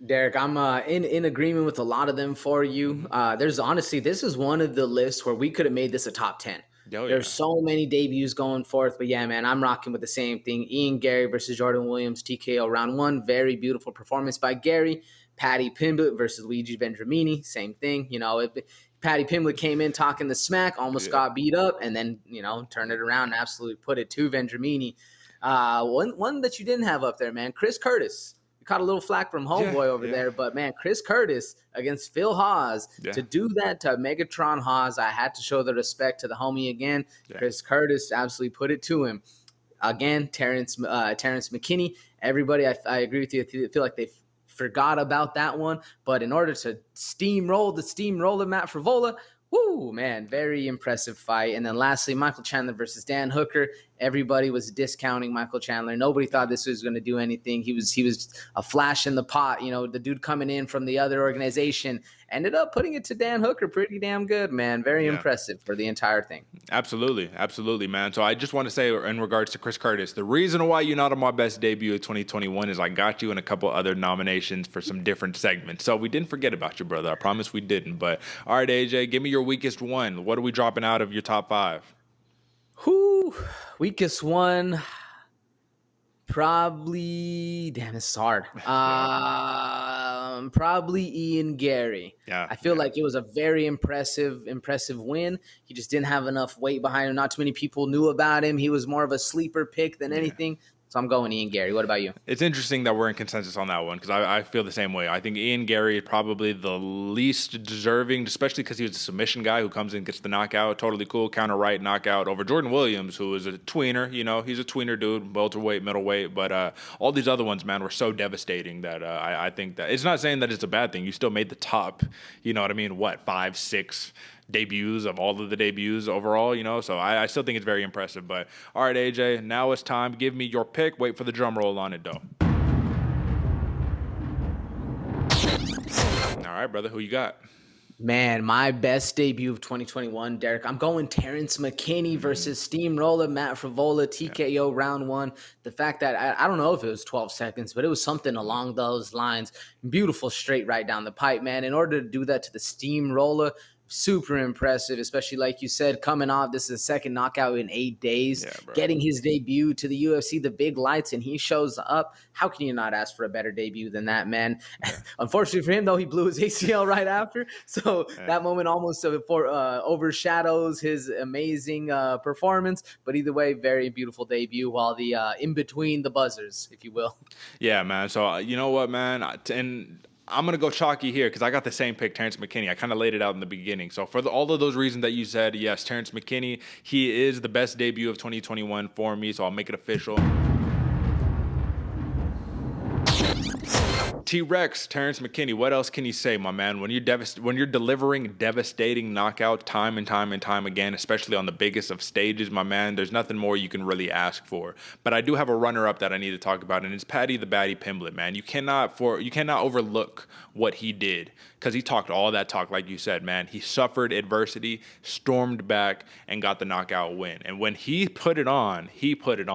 Derek, I'm in agreement with a lot of them for you. There's honestly, this is one of the lists where we could have made this a top 10. Oh, yeah. There's so many debuts going forth, but yeah, man, I'm rocking with the same thing. Ian Gary versus Jordan Williams, TKO round 1. Very beautiful performance by Gary. Paddy Pimblett versus Luigi Vendramini, same thing. You know, Paddy Pimblett came in talking the smack, almost got beat up, and then, you know, turned it around and absolutely put it to Vendramini. One that you didn't have up there, man, Chris Curtis. You caught a little flack from homeboy over there, but man, Chris Curtis against Phil Hawes, to do that to Megatron Hawes, I had to show the respect to the homie again. Chris Curtis absolutely put it to him. Again, Terrence McKinney, everybody, I agree with you. I feel like they forgot about that one, but in order to steamroll Matt Favola, woo, man, very impressive fight. And then lastly, Michael Chandler versus Dan Hooker. Everybody was discounting Michael Chandler. Nobody thought this was going to do anything. He was a flash in the pot. You know, the dude coming in from the other organization ended up putting it to Dan Hooker pretty damn good, man. Very impressive for the entire thing. Absolutely, man. So I just want to say in regards to Chris Curtis, the reason why you're not on my best debut of 2021 is I got you in a couple other nominations for some different segments. So we didn't forget about you, brother. I promise we didn't. But all right, AJ, give me your weakest one. What are we dropping out of your top 5? Weakest one, probably. Damn, this is hard. Probably Ian Gary. Yeah, I feel like it was a very impressive win. He just didn't have enough weight behind him. Not too many people knew about him. He was more of a sleeper pick than anything. So I'm going Ian Gary. What about you? It's interesting that we're in consensus on that one because I feel the same way. I think Ian Gary is probably the least deserving, especially because he was a submission guy who comes in, gets the knockout. Totally cool. Counter right knockout over Jordan Williams, who is a tweener. You know, he's a tweener dude, welterweight, middleweight. But all these other ones, man, were so devastating that I think that it's not saying that it's a bad thing. You still made the top, you know what I mean? 5, 6 debuts of all of the debuts overall, you know, so I still think it's very impressive. But all right, AJ, now it's time. Give me your pick. Wait for the drum roll on it, though. All right, brother, who you got? Man, my best debut of 2021, Derek. I'm going Terrence McKinney versus Steamroller Matt Favola, TKO round 1. The fact that I don't know if it was 12 seconds, but it was something along those lines. Beautiful straight right down the pipe, man. In order to do that to the Steamroller, super impressive, especially like you said, coming off, this is his second knockout in 8 days, getting his debut to the UFC, the big lights, and he shows up. How can you not ask for a better debut than that, man? Unfortunately for him, though, he blew his ACL right after, so that moment almost overshadows his amazing performance, but either way, very beautiful debut while the in between the buzzers, if you will. Yeah, man, so you know what, man, and I'm going to go chalky here because I got the same pick, Terrence McKinney. I kind of laid it out in the beginning. So for all of those reasons that you said, yes, Terrence McKinney, he is the best debut of 2021 for me, so I'll make it official. T-Rex, Terrence McKinney, what else can you say, my man? When you're delivering devastating knockouts time and time and time again, especially on the biggest of stages, my man, there's nothing more you can really ask for. But I do have a runner-up that I need to talk about, and it's Paddy the Baddy Pimblett, man. You cannot overlook what he did, because he talked all that talk, like you said, man. He suffered adversity, stormed back, and got the knockout win. And when he put it on,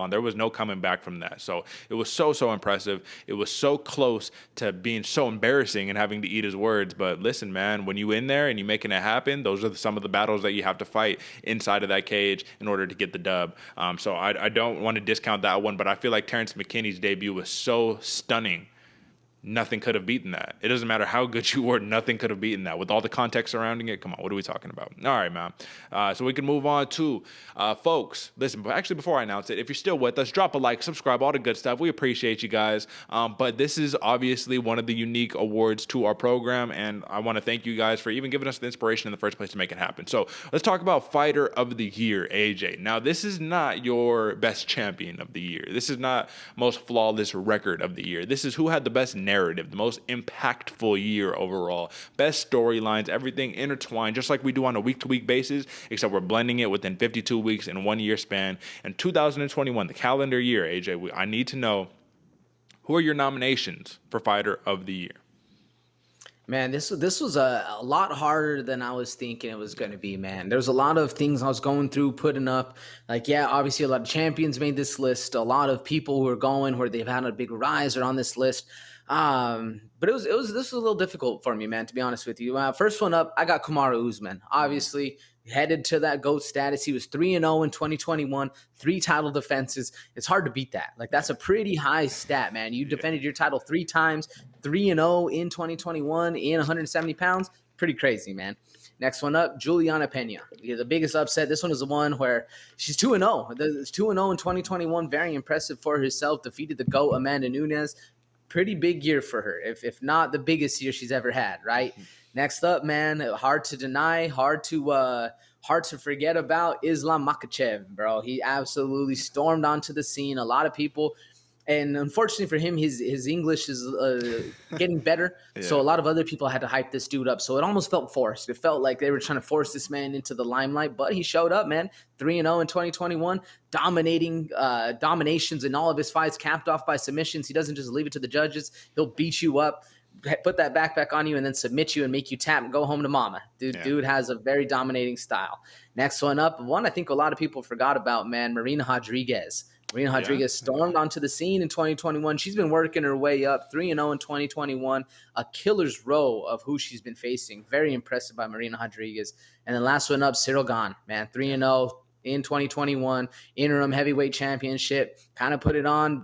There was no coming back from that. So it was so impressive. It was so close to being so embarrassing and having to eat his words. But listen, man, when you in there and you making it happen, those are some of the battles that you have to fight inside of that cage in order to get the dub. So I don't want to discount that one, but I feel like Terrence McKinney's debut was so stunning. Nothing could have beaten that. It doesn't matter how good you were. Nothing could have beaten that. With all the context surrounding it, come on, what are we talking about? All right, man. So we can move on to, folks, listen, actually, before I announce it, if you're still with us, drop a like, subscribe, all the good stuff. We appreciate you guys. But this is obviously one of the unique awards to our program, and I want to thank you guys for even giving us the inspiration in the first place to make it happen. So let's talk about Fighter of the Year, AJ. Now, this is not your best champion of the year. This is not most flawless record of the year. This is who had the best narrative, the most impactful year overall, best storylines, everything intertwined, just like we do on a week-to-week basis, except we're blending it within 52 weeks in 1 year span. And 2021, the calendar year, AJ, I need to know, who are your nominations for Fighter of the Year? Man, this was a lot harder than I was thinking it was going to be, man. There's a lot of things I was going through, putting up. Like, yeah, obviously a lot of champions made this list. A lot of people who are going where they've had a big rise are on this list. But this was a little difficult for me, man, to be honest with you. First one up, I got Kamaru Usman. Obviously, headed to that GOAT status. He was 3-0 in 2021, 3 title defenses. It's hard to beat that. Like, that's a pretty high stat, man. You defended your title 3 times, 3-0 in 2021 in 170 pounds. Pretty crazy, man. Next one up, Juliana Pena. The biggest upset. This one is the one where she's 2-0. It's 2-0 in 2021. Very impressive for herself. Defeated the GOAT, Amanda Nunes. Pretty big year for her, if not the biggest year she's ever had, right? Next up, man, hard to deny, hard to forget about Islam Makhachev, bro. He absolutely stormed onto the scene. A lot of people, and unfortunately for him, his English is getting better. Yeah. So a lot of other people had to hype this dude up. So it almost felt forced. It felt like they were trying to force this man into the limelight, but he showed up, man. 3-0 in 2021, dominations in all of his fights, capped off by submissions. He doesn't just leave it to the judges. He'll beat you up, put that backpack on you, and then submit you and make you tap and go home to mama. Dude has a very dominating style. Next one up, one I think a lot of people forgot about, man, Marina Rodriguez. Marina Rodriguez stormed onto the scene in 2021. She's been working her way up, 3-0 in 2021, a killer's row of who she's been facing. Very impressive by Marina Rodriguez. And then last one up, Cyril Gane, man, 3-0 in 2021, interim heavyweight championship, kind of put it on,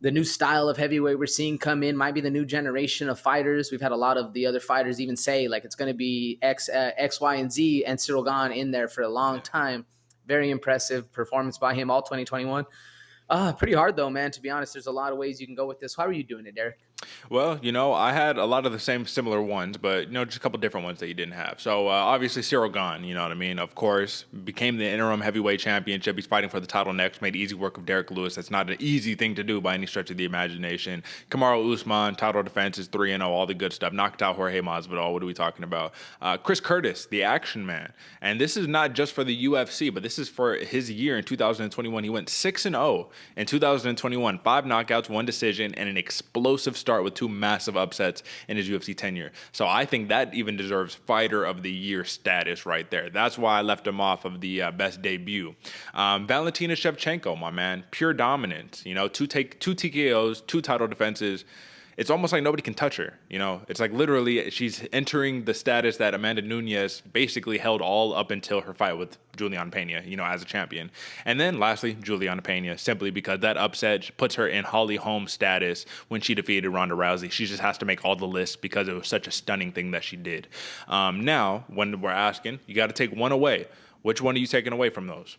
the new style of heavyweight we're seeing come in, might be the new generation of fighters. We've had a lot of the other fighters even say, like, it's going to be X, Y, and Z, and Cyril Gane in there for a long time. Very impressive performance by him all 2021. Pretty hard, though, man, to be honest. There's a lot of ways you can go with this. How are you doing it, Derick? Well, I had a lot of the same similar ones, but, just a couple different ones that you didn't have. So, obviously, Cyril Gane, you know what I mean? Of course, became the interim heavyweight championship. He's fighting for the title next. Made easy work of Derrick Lewis. That's not an easy thing to do by any stretch of the imagination. Kamaru Usman, title defense is 3-0, all the good stuff. Knocked out Jorge Masvidal. What are we talking about? Chris Curtis, the action man. And this is not just for the UFC, but this is for his year in 2021. He went 6-0 in 2021. 5 knockouts, 1 decision, and an explosive start with 2 massive upsets in his UFC tenure. So I think that even deserves Fighter of the Year status right there. That's why I left him off of the best debut. Valentina Shevchenko, my man, pure dominance. 2 TKOs, 2 title defenses. It's almost like nobody can touch her. It's like literally she's entering the status that Amanda Nunes basically held all up until her fight with Juliana Pena, as a champion. And then lastly, Juliana Pena, simply because that upset puts her in Holly Holm status when she defeated Ronda Rousey. She just has to make all the lists because it was such a stunning thing that she did. Now, when we're asking, you got to take one away. Which one are you taking away from those?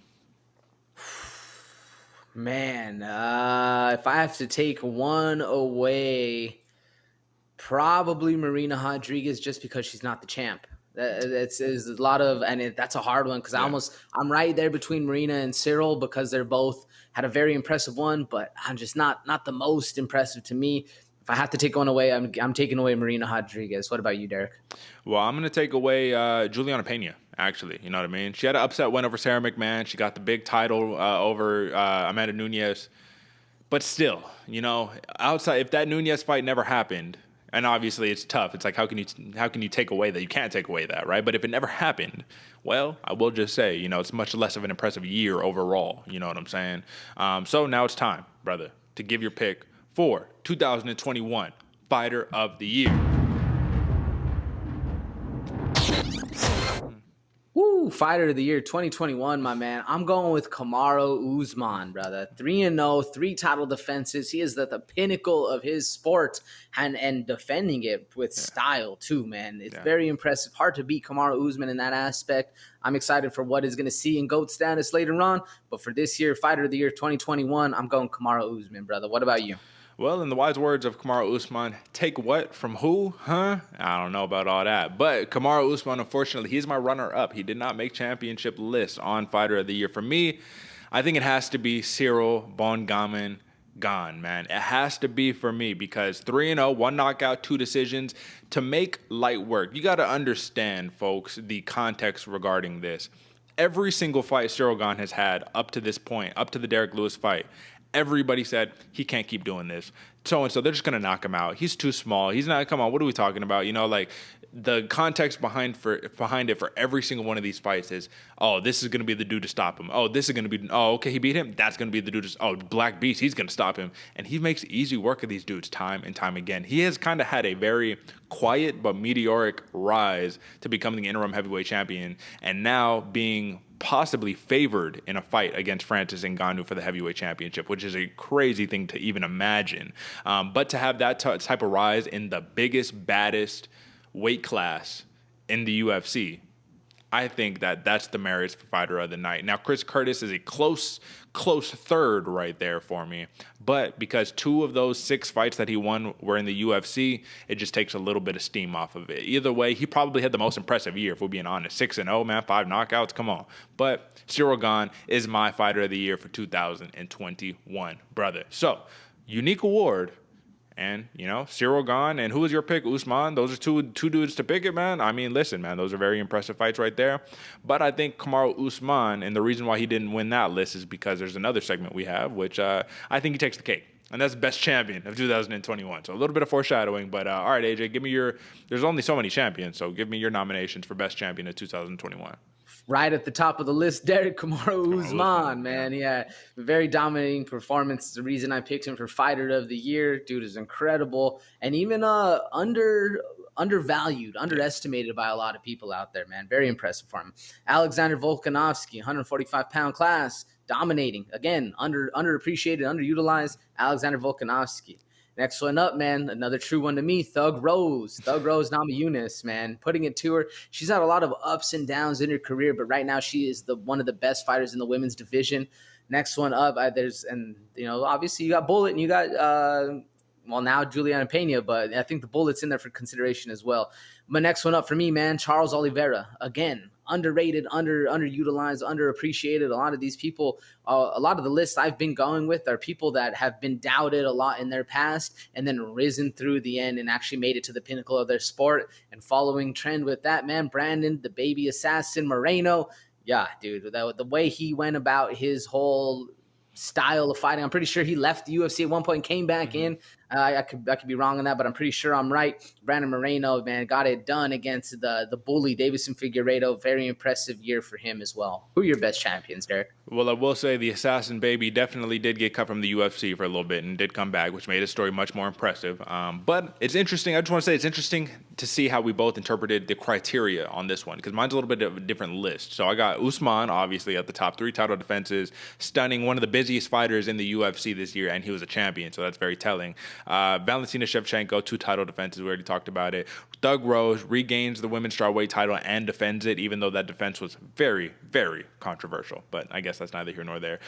Man, if I have to take one away, probably Marina Rodriguez, just because she's not the champ. That's a lot of, and that's a hard one because I'm right there between Marina and Cyril because they're both had a very impressive one, but I'm just not the most impressive to me. If I have to take one away, I'm taking away Marina Rodriguez. What about you, Derick? Well, I'm going to take away Juliana Pena, actually. You know what I mean? She had an upset win over Sarah McMahon. She got the big title over Amanda Nunes. But still, you know, outside, if that Nunes fight never happened, and obviously it's tough. It's like, how can you take away that? You can't take away that, right? But if it never happened, well, I will just say, you know, it's much less of an impressive year overall. You know what I'm saying? So now it's time, brother, to give your pick for 2021 Fighter of the Year. Woo, Fighter of the Year 2021, my man. I'm going with Kamaru Usman, brother. 3-0, 3 title defenses. He is at the pinnacle of his sport and defending it with style, too, man. It's very impressive. Hard to beat Kamaru Usman in that aspect. I'm excited for what he's going to see in GOAT status later on. But for this year, Fighter of the Year 2021, I'm going Kamaru Usman, brother. What about you? Well, in the wise words of Kamaru Usman, take what from who? Huh? I don't know about all that. But Kamaru Usman, unfortunately, he's my runner-up. He did not make championship lists on Fighter of the Year. For me, I think it has to be Cyril Bongaman Gane, man. It has to be for me because 3-0, 1 knockout, 2 decisions. To make light work, you got to understand, folks, the context regarding this. Every single fight Cyril Gane has had up to this point, up to the Derick Lewis fight, everybody said he can't keep doing this. So they're just going to knock him out. He's too small. He's not, come on, what are we talking about? You know, like the context behind it for every single one of these fights is, oh, this is going to be the dude to stop him. Oh, this is going to be, oh, okay, he beat him. That's going to be the dude Black Beast, he's going to stop him. And he makes easy work of these dudes time and time again. He has kind of had a very quiet but meteoric rise to becoming the interim heavyweight champion and now being possibly favored in a fight against Francis Ngannou for the heavyweight championship, which is a crazy thing to even imagine. But to have that type of rise in the biggest, baddest weight class in the UFC, I think that's the merits for Fighter of the Night. Now, Chris Curtis is a close third right there for me. But because 2 of those 6 fights that he won were in the UFC, it just takes a little bit of steam off of it. Either way, he probably had the most impressive year, if we're being honest. 6-0, man, 5 knockouts, come on. But Cyril Gane is my Fighter of the Year for 2021, brother. So, unique award. And, you know, Cyril Gane, and who was your pick? Usman. Those are two dudes to pick it, man. I mean, listen, man, those are very impressive fights right there. But I think Kamaru Usman, and the reason why he didn't win that list is because there's another segment we have, which I think he takes the cake. And that's best champion of 2021. So a little bit of foreshadowing. But all right, AJ, give me there's only so many champions, so give me your nominations for best champion of 2021. Right at the top of the list, Derick Kamaru Usman, man. Yeah, very dominating performance. It's the reason I picked him for Fighter of the Year. Dude is incredible. And even undervalued, underestimated by a lot of people out there, man. Very impressive for him. Alexander Volkanovski, 145-pound class, dominating. Again, underappreciated, underutilized. Alexander Volkanovski. Next one up, man, another true one to me, Thug Rose Namajunas, man, putting it to her. She's had a lot of ups and downs in her career, but right now she is one of the best fighters in the women's division. Next one up, obviously you got Bullet and you got, now Juliana Pena, but I think the Bullet's in there for consideration as well. But next one up for me, man, Charles Oliveira, again, underrated, underutilized, underappreciated. A lot of these people, a lot of the lists I've been going with are people that have been doubted a lot in their past and then risen through the end and actually made it to the pinnacle of their sport. And following trend with that, man, Brandon, the baby assassin Moreno. Yeah, dude, the way he went about his whole style of fighting. I'm pretty sure he left the UFC at one point and came back in. I could be wrong on that, but I'm pretty sure I'm right. Brandon Moreno, man, got it done against the bully, Davison Figueiredo. Very impressive year for him as well. Who are your best champions, Derick? Well, I will say the assassin baby definitely did get cut from the UFC for a little bit and did come back, which made his story much more impressive. But it's interesting. I just want to say it's interesting to see how we both interpreted the criteria on this one, because mine's a little bit of a different list. So I got Usman, obviously, at the top, 3 title defenses, stunning, one of the busiest fighters in the UFC this year, and he was a champion, so that's very telling. Valentina Shevchenko, 2 title defenses, we already talked about it. Thug Rose regains the women's strawweight title and defends it, even though that defense was very, very controversial. But I guess that's neither here nor there.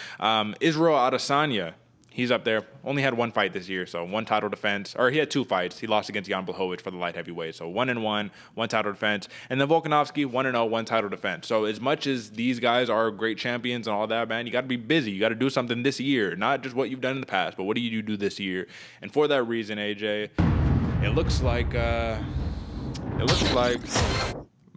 Israel Adesanya, he's up there. Only had one fight this year, so one title defense. Or he had 2 fights. He lost against Jan Blachowicz for the light heavyweight. So 1-1, one title defense. And then Volkanovski, 1-0, one title defense. So as much as these guys are great champions and all that, man, you got to be busy. You got to do something this year. Not just what you've done in the past, but what do you do this year? And for that reason, AJ, it looks like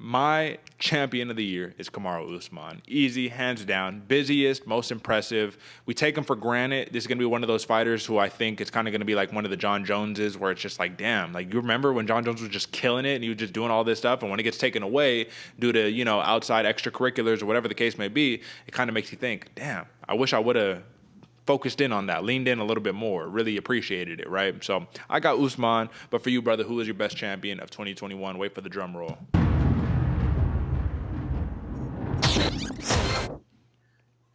my champion of the year is Kamaru Usman. Easy, hands down, busiest, most impressive. We take him for granted. This is going to be one of those fighters who I think it's kind of going to be like one of the John Joneses, where it's just like, damn, like you remember when John Jones was just killing it and he was just doing all this stuff, and when it gets taken away due to, you know, outside extracurriculars or whatever the case may be, it kind of makes you think, damn, I wish I would have focused in on that, leaned in a little bit more, really appreciated it, right? So I got Usman, but for you, brother, who is your best champion of 2021? Wait for the drum roll.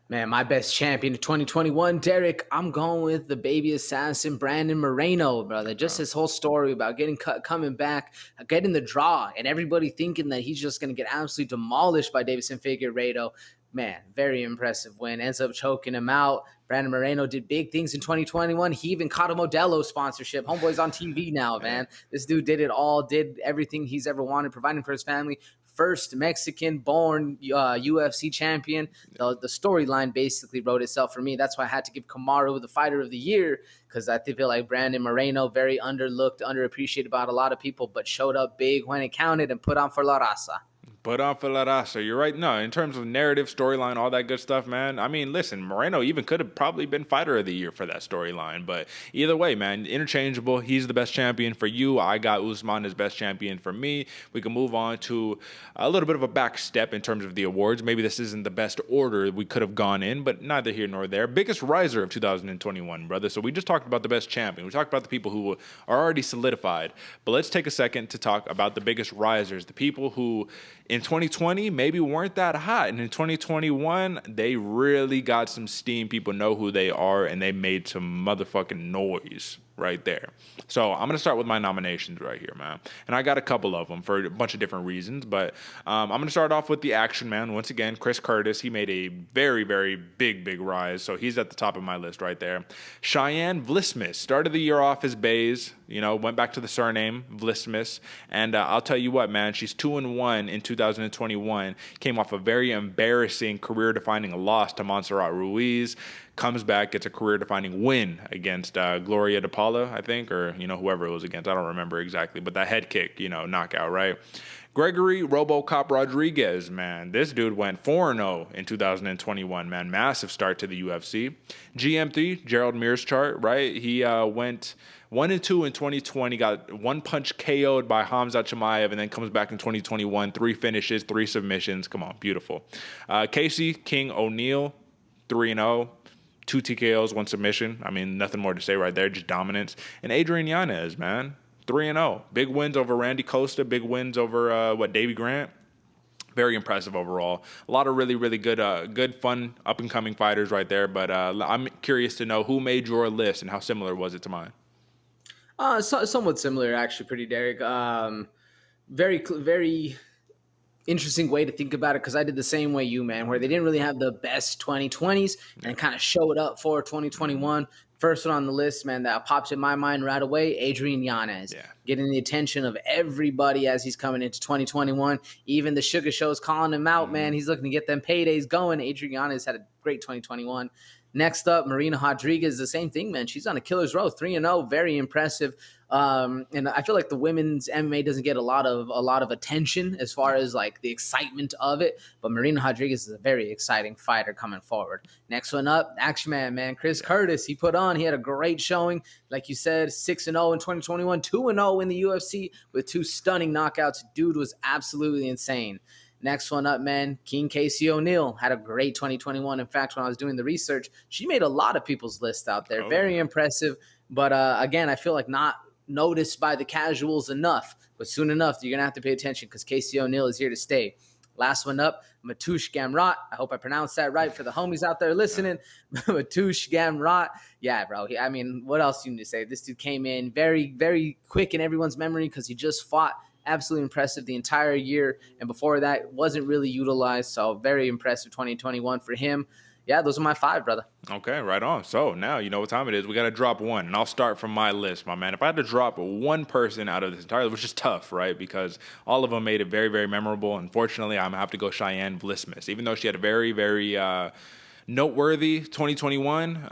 Man, my best champion of 2021, Derick, I'm going with the baby assassin, Brandon Moreno, brother. Just his whole story about getting cut, coming back, getting the draw, and everybody thinking that he's just going to get absolutely demolished by Deiveson Figueiredo. Man, very impressive win. Ends up choking him out. Brandon Moreno did big things in 2021. He even caught a Modelo sponsorship. Homeboy's on TV now, man. This dude did it all, did everything he's ever wanted, providing for his family. First Mexican-born UFC champion. The storyline basically wrote itself for me. That's why I had to give Kamaru the Fighter of the Year, because I feel like Brandon Moreno, very underlooked, underappreciated by a lot of people, but showed up big when it counted and put on for La Raza. Put on for La Raza. You're right. No, in terms of narrative, storyline, all that good stuff, man. I mean, listen, Moreno even could have probably been Fighter of the Year for that storyline. But either way, man, interchangeable. He's the best champion for you. I got Usman as best champion for me. We can move on to a little bit of a back step in terms of the awards. Maybe this isn't the best order we could have gone in, but neither here nor there. Biggest riser of 2021, brother. So we just talked about the best champion. We talked about the people who are already solidified. But let's take a second to talk about the biggest risers, the people who in 2020 maybe weren't that hot, and in 2021 they really got some steam. People know who they are, and they made some motherfucking noise right there. So I'm going to start with my nominations right here, man. And I got a couple of them for a bunch of different reasons, but I'm going to start off with the action man. Once again, Chris Curtis, he made a very, very big rise, so he's at the top of my list right there. Cheyenne Vlismas started the year off as Bays, you know, went back to the surname Vlismas, and I'll tell you what, man, she's 2-1 in 2021, came off a very embarrassing career-defining loss to Montserrat Ruiz, comes back, gets a career-defining win against Gloria De Paula, I think, or, you know, whoever it was against. I don't remember exactly, but that head kick, you know, knockout, right? Gregory RoboCop Rodriguez, man. This dude went 4-0 in 2021, man. Massive start to the UFC. GM3, Gerald Mearschart, right? He went 1-2 in 2020, got one punch KO'd by Hamzat Chimaev, and then comes back in 2021, 3 finishes, 3 submissions. Come on, beautiful. Casey King O'Neill, 3-0. 2 TKOs, 1 submission. I mean, nothing more to say right there, just dominance. And Adrian Yanez, man, 3-0. Big wins over Randy Costa, big wins over, Davey Grant. Very impressive overall. A lot of really, really good, fun, up-and-coming fighters right there. But I'm curious to know who made your list and how similar was it to mine? Somewhat similar, actually, pretty, Derick. Very interesting way to think about it, because I did the same way you, man, where they didn't really have the best 2020s and kind of showed up for 2021. First one on the list, man, that pops in my mind right away, Adrian Yanez. Yeah. Getting the attention of everybody as he's coming into 2021. Even the Sugar Show's calling him out, man. He's looking to get them paydays going. Adrian Yanez had a great 2021. Next up, Marina Rodriguez, the same thing, man. She's on a killer's row, 3-0, very impressive. And I feel like the women's MMA doesn't get a lot of attention as far as like the excitement of it. But Marina Rodriguez is a very exciting fighter coming forward. Next one up, Action Man, Chris Curtis. He had a great showing. Like you said, 6-0 in 2021, 2-0 in the UFC with 2 stunning knockouts. Dude was absolutely insane. Next one up, man, King Casey O'Neill had a great 2021. In fact, when I was doing the research, she made a lot of people's list out there. Very impressive. But again, I feel like not noticed by the casuals enough. But soon enough, you're going to have to pay attention, because Casey O'Neill is here to stay. Last one up, Mateusz Gamrot. I hope I pronounced that right for the homies out there listening. Mateusz Gamrot. Yeah, bro. I mean, what else do you need to say? This dude came in very, very quick in everyone's memory, because he just fought. Absolutely impressive the entire year, and before that wasn't really utilized, so very impressive 2021 for him. yeah, those are my 5, brother. Okay, right on. So now you know what time it is. We got to drop one, and I'll start from my list, my man. If I had to drop one person out of this entire list, which is tough, right? Because all of them made it very, very memorable. Unfortunately, I'm going to have to go Cheyenne Vlismas, even though she had a very, very noteworthy 2021.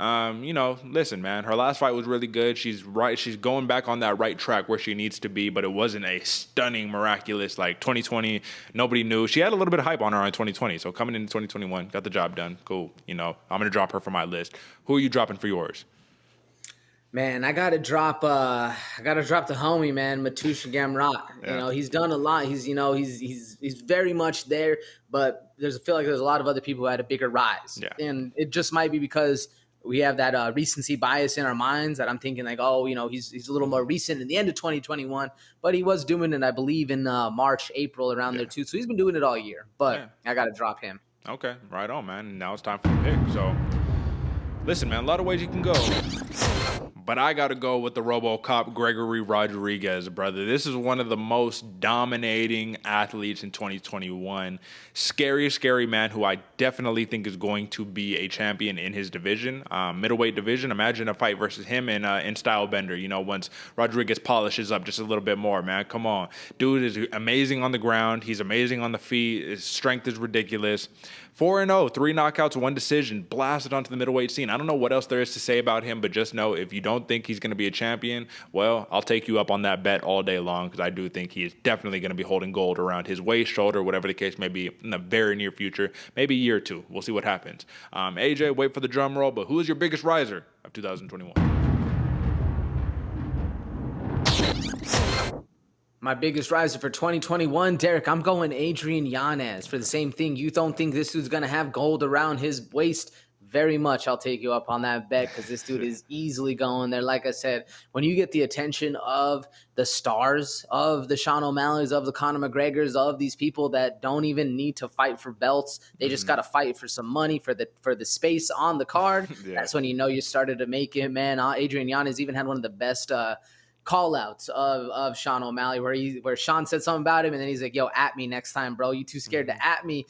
Listen, man, her last fight was really good. She's going back on that right track where she needs to be, but it wasn't a stunning, miraculous like 2020. Nobody knew. She had a little bit of hype on her in 2020. So coming into 2021, got the job done. Cool. I'm gonna drop her for my list. Who are you dropping for yours? Man, I gotta drop the homie, man, Matusha Gamrot. Yeah. He's done a lot. He's very much there, but I feel like there's a lot of other people who had a bigger rise. Yeah. And it just might be because we have that recency bias in our minds that I'm thinking like, he's a little more recent in the end of 2021, but he was doing it, I believe, in March, April, around there too. So he's been doing it all year, but I gotta drop him. Okay, right on, man. Now it's time for the pick. So listen, man, a lot of ways you can go. But I got to go with the RoboCop Gregory Rodriguez, brother. This is one of the most dominating athletes in 2021. Scary man who I definitely think is going to be a champion in his division, middleweight division. Imagine a fight versus him in Stylebender, once Rodriguez polishes up just a little bit more, man. Come on. Dude is amazing on the ground. He's amazing on the feet. His strength is ridiculous. 4-0, 3 knockouts, 1 decision, blasted onto the middleweight scene. I don't know what else there is to say about him, but just know if you don't think he's going to be a champion, well, I'll take you up on that bet all day long because I do think he is definitely going to be holding gold around his waist, shoulder, whatever the case may be in the very near future, maybe a year or two. We'll see what happens. AJ, wait for the drum roll, but who is your biggest riser of 2021? My biggest riser for 2021, Derick, I'm going Adrian Yanez for the same thing. You don't think this dude's going to have gold around his waist? Very much I'll take you up on that bet because this dude is easily going there. Like I said, when you get the attention of the stars, of the Sean O'Malley's, of the Conor McGregor's, of these people that don't even need to fight for belts, they just got to fight for some money, for the space on the card. That's when you started to make it, man. Adrian Yanez even had one of the best call outs of Sean O'Malley where Sean said something about him and then he's like, yo, at me next time, bro. You too scared to at me.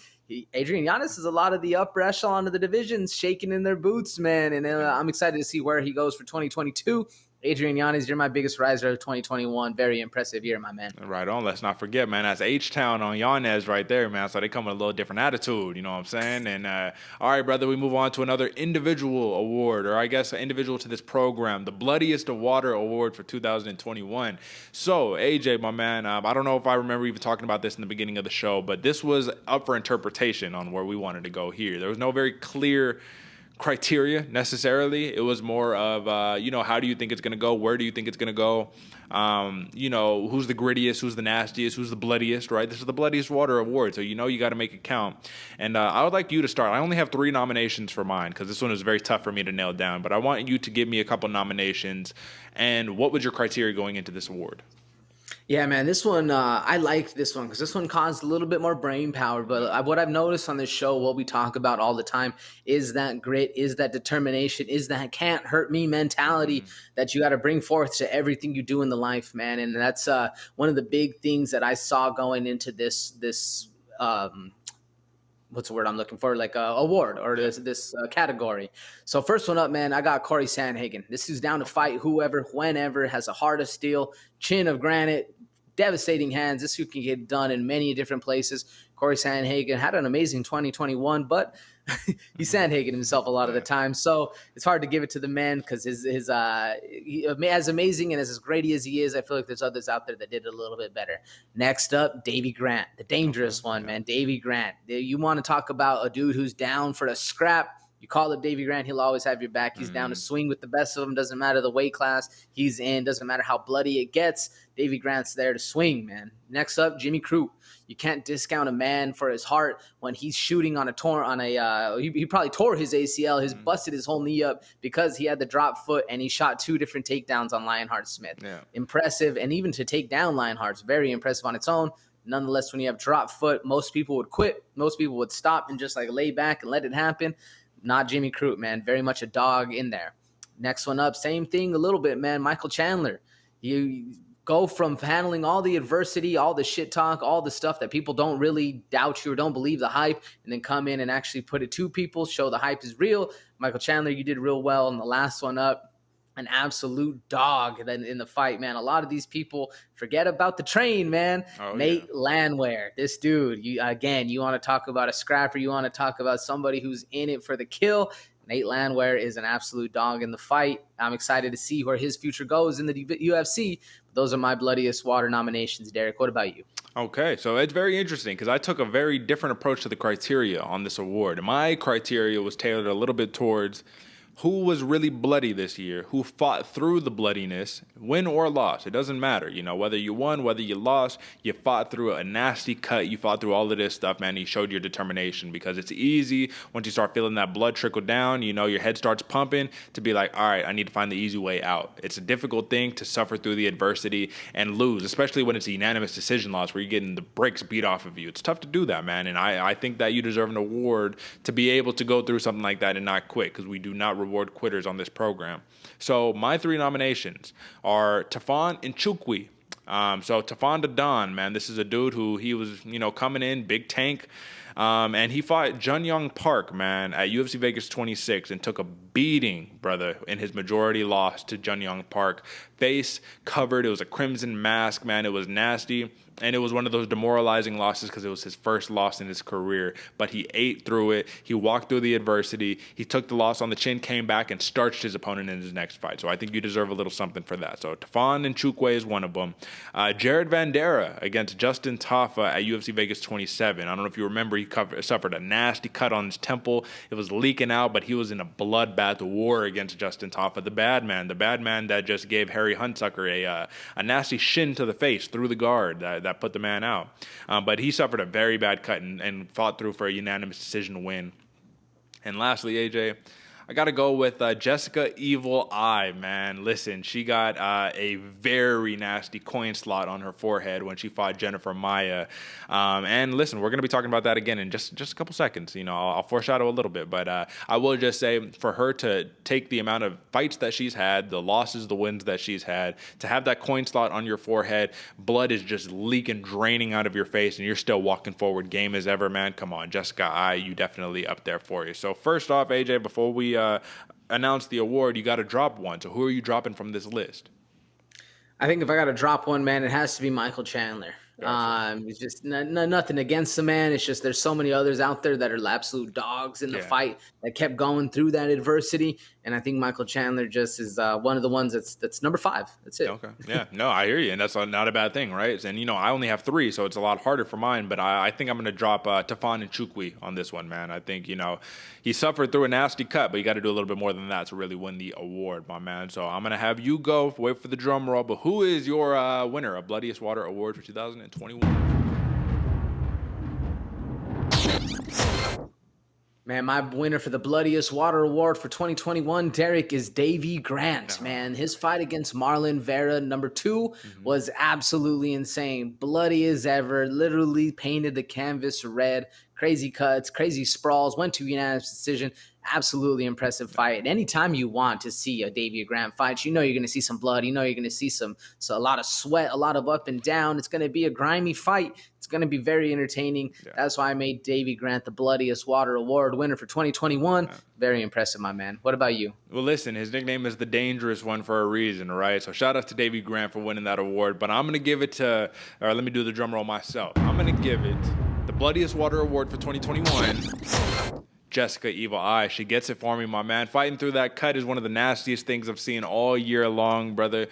Adrian Yanez is a lot of the upper echelon of the divisions shaking in their boots, man. And I'm excited to see where he goes for 2022. Adrian Yanez, you're my biggest riser of 2021. Very impressive year, my man. Right on. Let's not forget, man, that's H-Town on Yanez right there, man. So they come with a little different attitude, you know what I'm saying? And all right, brother, we move on to another individual award, or I guess an individual to this program, the Bloodiest Water Award for 2021. So, AJ, my man, I don't know if I remember even talking about this in the beginning of the show, but this was up for interpretation on where we wanted to go here. There was no very clear criteria necessarily. It was more of how do you think it's going to go, where do you think it's going to go, who's the grittiest, who's the nastiest, who's the bloodiest, right? This is the Bloodiest Water Award, so you got to make it count. And I would like you to start. I only have 3 nominations for mine because this one is very tough for me to nail down, but I want you to give me a couple nominations. And what was your criteria going into this award? Yeah, man, this one, I liked this one because this one caused a little bit more brain power. But what I've noticed on this show, what we talk about all the time, is that grit, is that determination, is that can't hurt me mentality that you got to bring forth to everything you do in the life, man. And that's one of the big things that I saw going into this what's the word I'm looking for? Like award or this category. So first one up, man, I got Corey Sandhagen. This is down to fight whoever, whenever, has a heart of steel, chin of granite, devastating hands. This dude can get done in many different places. Corey Sandhagen had an amazing 2021, but he's Sandhagen himself a lot of the time. So it's hard to give it to the man because as amazing and as great as he is, I feel like there's others out there that did it a little bit better. Next up, Davy Grant, the dangerous one, man. Davy Grant. You want to talk about a dude who's down for a scrap. You call up Davy Grant, he'll always have your back. He's down to swing with the best of them. Doesn't matter the weight class he's in. Doesn't matter how bloody it gets. Davy Grant's there to swing, man. Next up, Jimmy Crute. You can't discount a man for his heart when he's shooting on he probably tore his ACL. He's busted his whole knee up because he had the drop foot and he shot 2 different takedowns on Lionheart Smith. Yeah. Impressive. And even to take down Lionheart's very impressive on its own. Nonetheless, when you have drop foot, most people would quit. Most people would stop and just lay back and let it happen. Not Jimmy Crute, man. Very much a dog in there. Next one up, same thing a little bit, man. Michael Chandler. You go from handling all the adversity, all the shit talk, all the stuff that people don't really doubt you or don't believe the hype, and then come in and actually put it to people, show the hype is real. Michael Chandler, you did real well in the last one up. An absolute dog then in the fight, man. A lot of these people forget about the train, man. Nate Landwehr, this dude. You want to talk about a scrapper. You want to talk about somebody who's in it for the kill. Nate Landwehr is an absolute dog in the fight. I'm excited to see where his future goes in the UFC. Those are my Bloodiest Water nominations, Derick. What about you? Okay, so it's very interesting because I took a very different approach to the criteria on this award. My criteria was tailored a little bit towards who was really bloody this year, who fought through the bloodiness, win or loss. It doesn't matter, whether you won, whether you lost, you fought through a nasty cut, you fought through all of this stuff, man. You showed your determination because it's easy once you start feeling that blood trickle down, your head starts pumping to be like, all right, I need to find the easy way out. It's a difficult thing to suffer through the adversity and lose, especially when it's a unanimous decision loss where you're getting the brakes beat off of you. It's tough to do that, man. And I think that you deserve an award to be able to go through something like that and not quit, because we do not reward quitters on this program. So my 3 nominations are Tafon Nchukwi. So Tafon the Don, man, this is a dude who he was, coming in, big tank. And he fought Jun Young Park, man, at UFC Vegas 26 and took a beating, brother, in his majority loss to Jun Young Park. Face covered. It was a crimson mask, man. It was nasty. And it was one of those demoralizing losses because it was his first loss in his career. But he ate through it. He walked through the adversity. He took the loss on the chin, came back, and starched his opponent in his next fight. So I think you deserve a little something for that. So Tafon Nchukwi is one of them. Jared Vandera against Justin Tafa at UFC Vegas 27. I don't know if you remember, he suffered a nasty cut on his temple. It was leaking out, but he was in a bloodbath war against Justin Tafa, the bad man that just gave Harry Huntsucker a nasty shin to the face through the guard that put the man out. But he suffered a very bad cut and fought through for a unanimous decision win. And lastly, AJ, I got to go with Jessica Evil Eye, man. Listen, she got a very nasty coin slot on her forehead when she fought Jennifer Maia. And listen, we're going to be talking about that again in just a couple seconds. I'll foreshadow a little bit. But I will just say, for her to take the amount of fights that she's had, the losses, the wins that she's had, to have that coin slot on your forehead, blood is just leaking, draining out of your face, and you're still walking forward game as ever, man. Come on, Jessica Eye, you definitely up there for you. So first off, AJ, before we announce the award, you got to drop one. So who are you dropping from this list? I think if I got to drop one, man, it has to be Michael Chandler. Gotcha. It's just nothing against the man. It's just there's so many others out there that are absolute dogs in the fight that kept going through that adversity. And I think Michael Chandler just is one of the ones that's number 5. That's it. Okay. Yeah. No, I hear you. And that's not a bad thing, right? And, I only have 3, so it's a lot harder for mine. But I think I'm going to drop Tafon Nchukwi on this one, man. I think, he suffered through a nasty cut, but you got to do a little bit more than that to really win the award, my man. So I'm going to have you go. Wait for the drum roll. But who is your winner of Bloodiest Water Award for 2021? Man, my winner for the Bloodiest Water Award for 2021, Derick, is Davy Grant. Man, his fight against Marlon Vera, number 2, was absolutely insane. Bloody as ever, literally painted the canvas red. Crazy cuts, crazy sprawls, went to unanimous decision. Absolutely impressive fight. And anytime you want to see a Davy Grant fight, you're going to see some blood. You're going to see a lot of sweat, a lot of up and down. It's going to be a grimy fight. It's going to be very entertaining. Yeah. That's why I made Davy Grant the Bloodiest Water Award winner for 2021. Yeah. Very impressive, my man. What about you? Well, listen, his nickname is the Dangerous One for a reason, right? So shout out to Davy Grant for winning that award. But I'm going to give it to, or let me do the drum roll myself. I'm going to give it the Bloodiest Water Award for 2021. Jessica Evil Eye. She gets it for me, my man. Fighting through that cut is one of the nastiest things I've seen all year long, brother.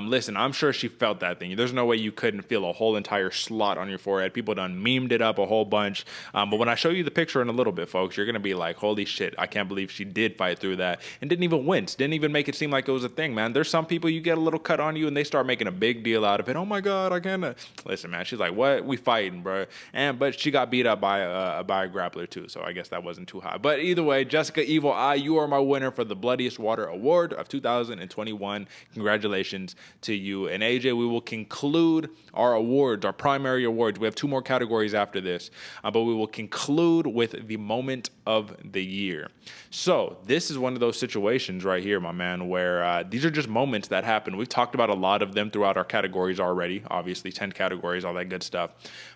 Listen, I'm sure she felt that thing. There's no way you couldn't feel a whole entire slot on your forehead. People done memed it up a whole bunch. But when I show you the picture in a little bit, folks, you're going to be like, holy shit, I can't believe she did fight through that and didn't even wince. Didn't even make it seem like it was a thing, man. There's some people, you get a little cut on you and they start making a big deal out of it. Oh my God, I can't. Listen, man, she's like, what? We fighting, bro. But she got beat up by a grappler too. So I guess that wasn't too too high. But either way, Jessica Evil Eye, you are my winner for the Bloodiest Water Award of 2021. Congratulations to you. And AJ, we will conclude our awards, our primary awards. We have 2 more categories after this, but we will conclude with the moment of the year. So this is one of those situations right here, my man, where these are just moments that happen. We've talked about a lot of them throughout our categories already, obviously 10 categories, all that good stuff.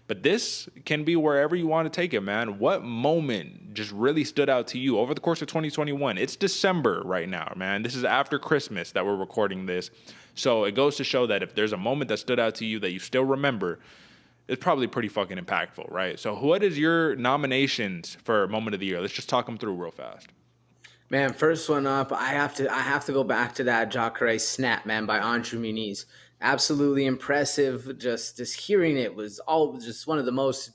But this can be wherever you want to take it, man. What moment just really stood out to you over the course of 2021? It's December right now, man. This is after Christmas that we're recording this. So it goes to show that if there's a moment that stood out to you that you still remember, it's probably pretty fucking impactful, right? So what is your nominations for moment of the year? Let's just talk them through real fast. Man, first one up, I have to go back to that Jacare snap, man, by Andre Muniz. Absolutely impressive. Just hearing it was all just one of the most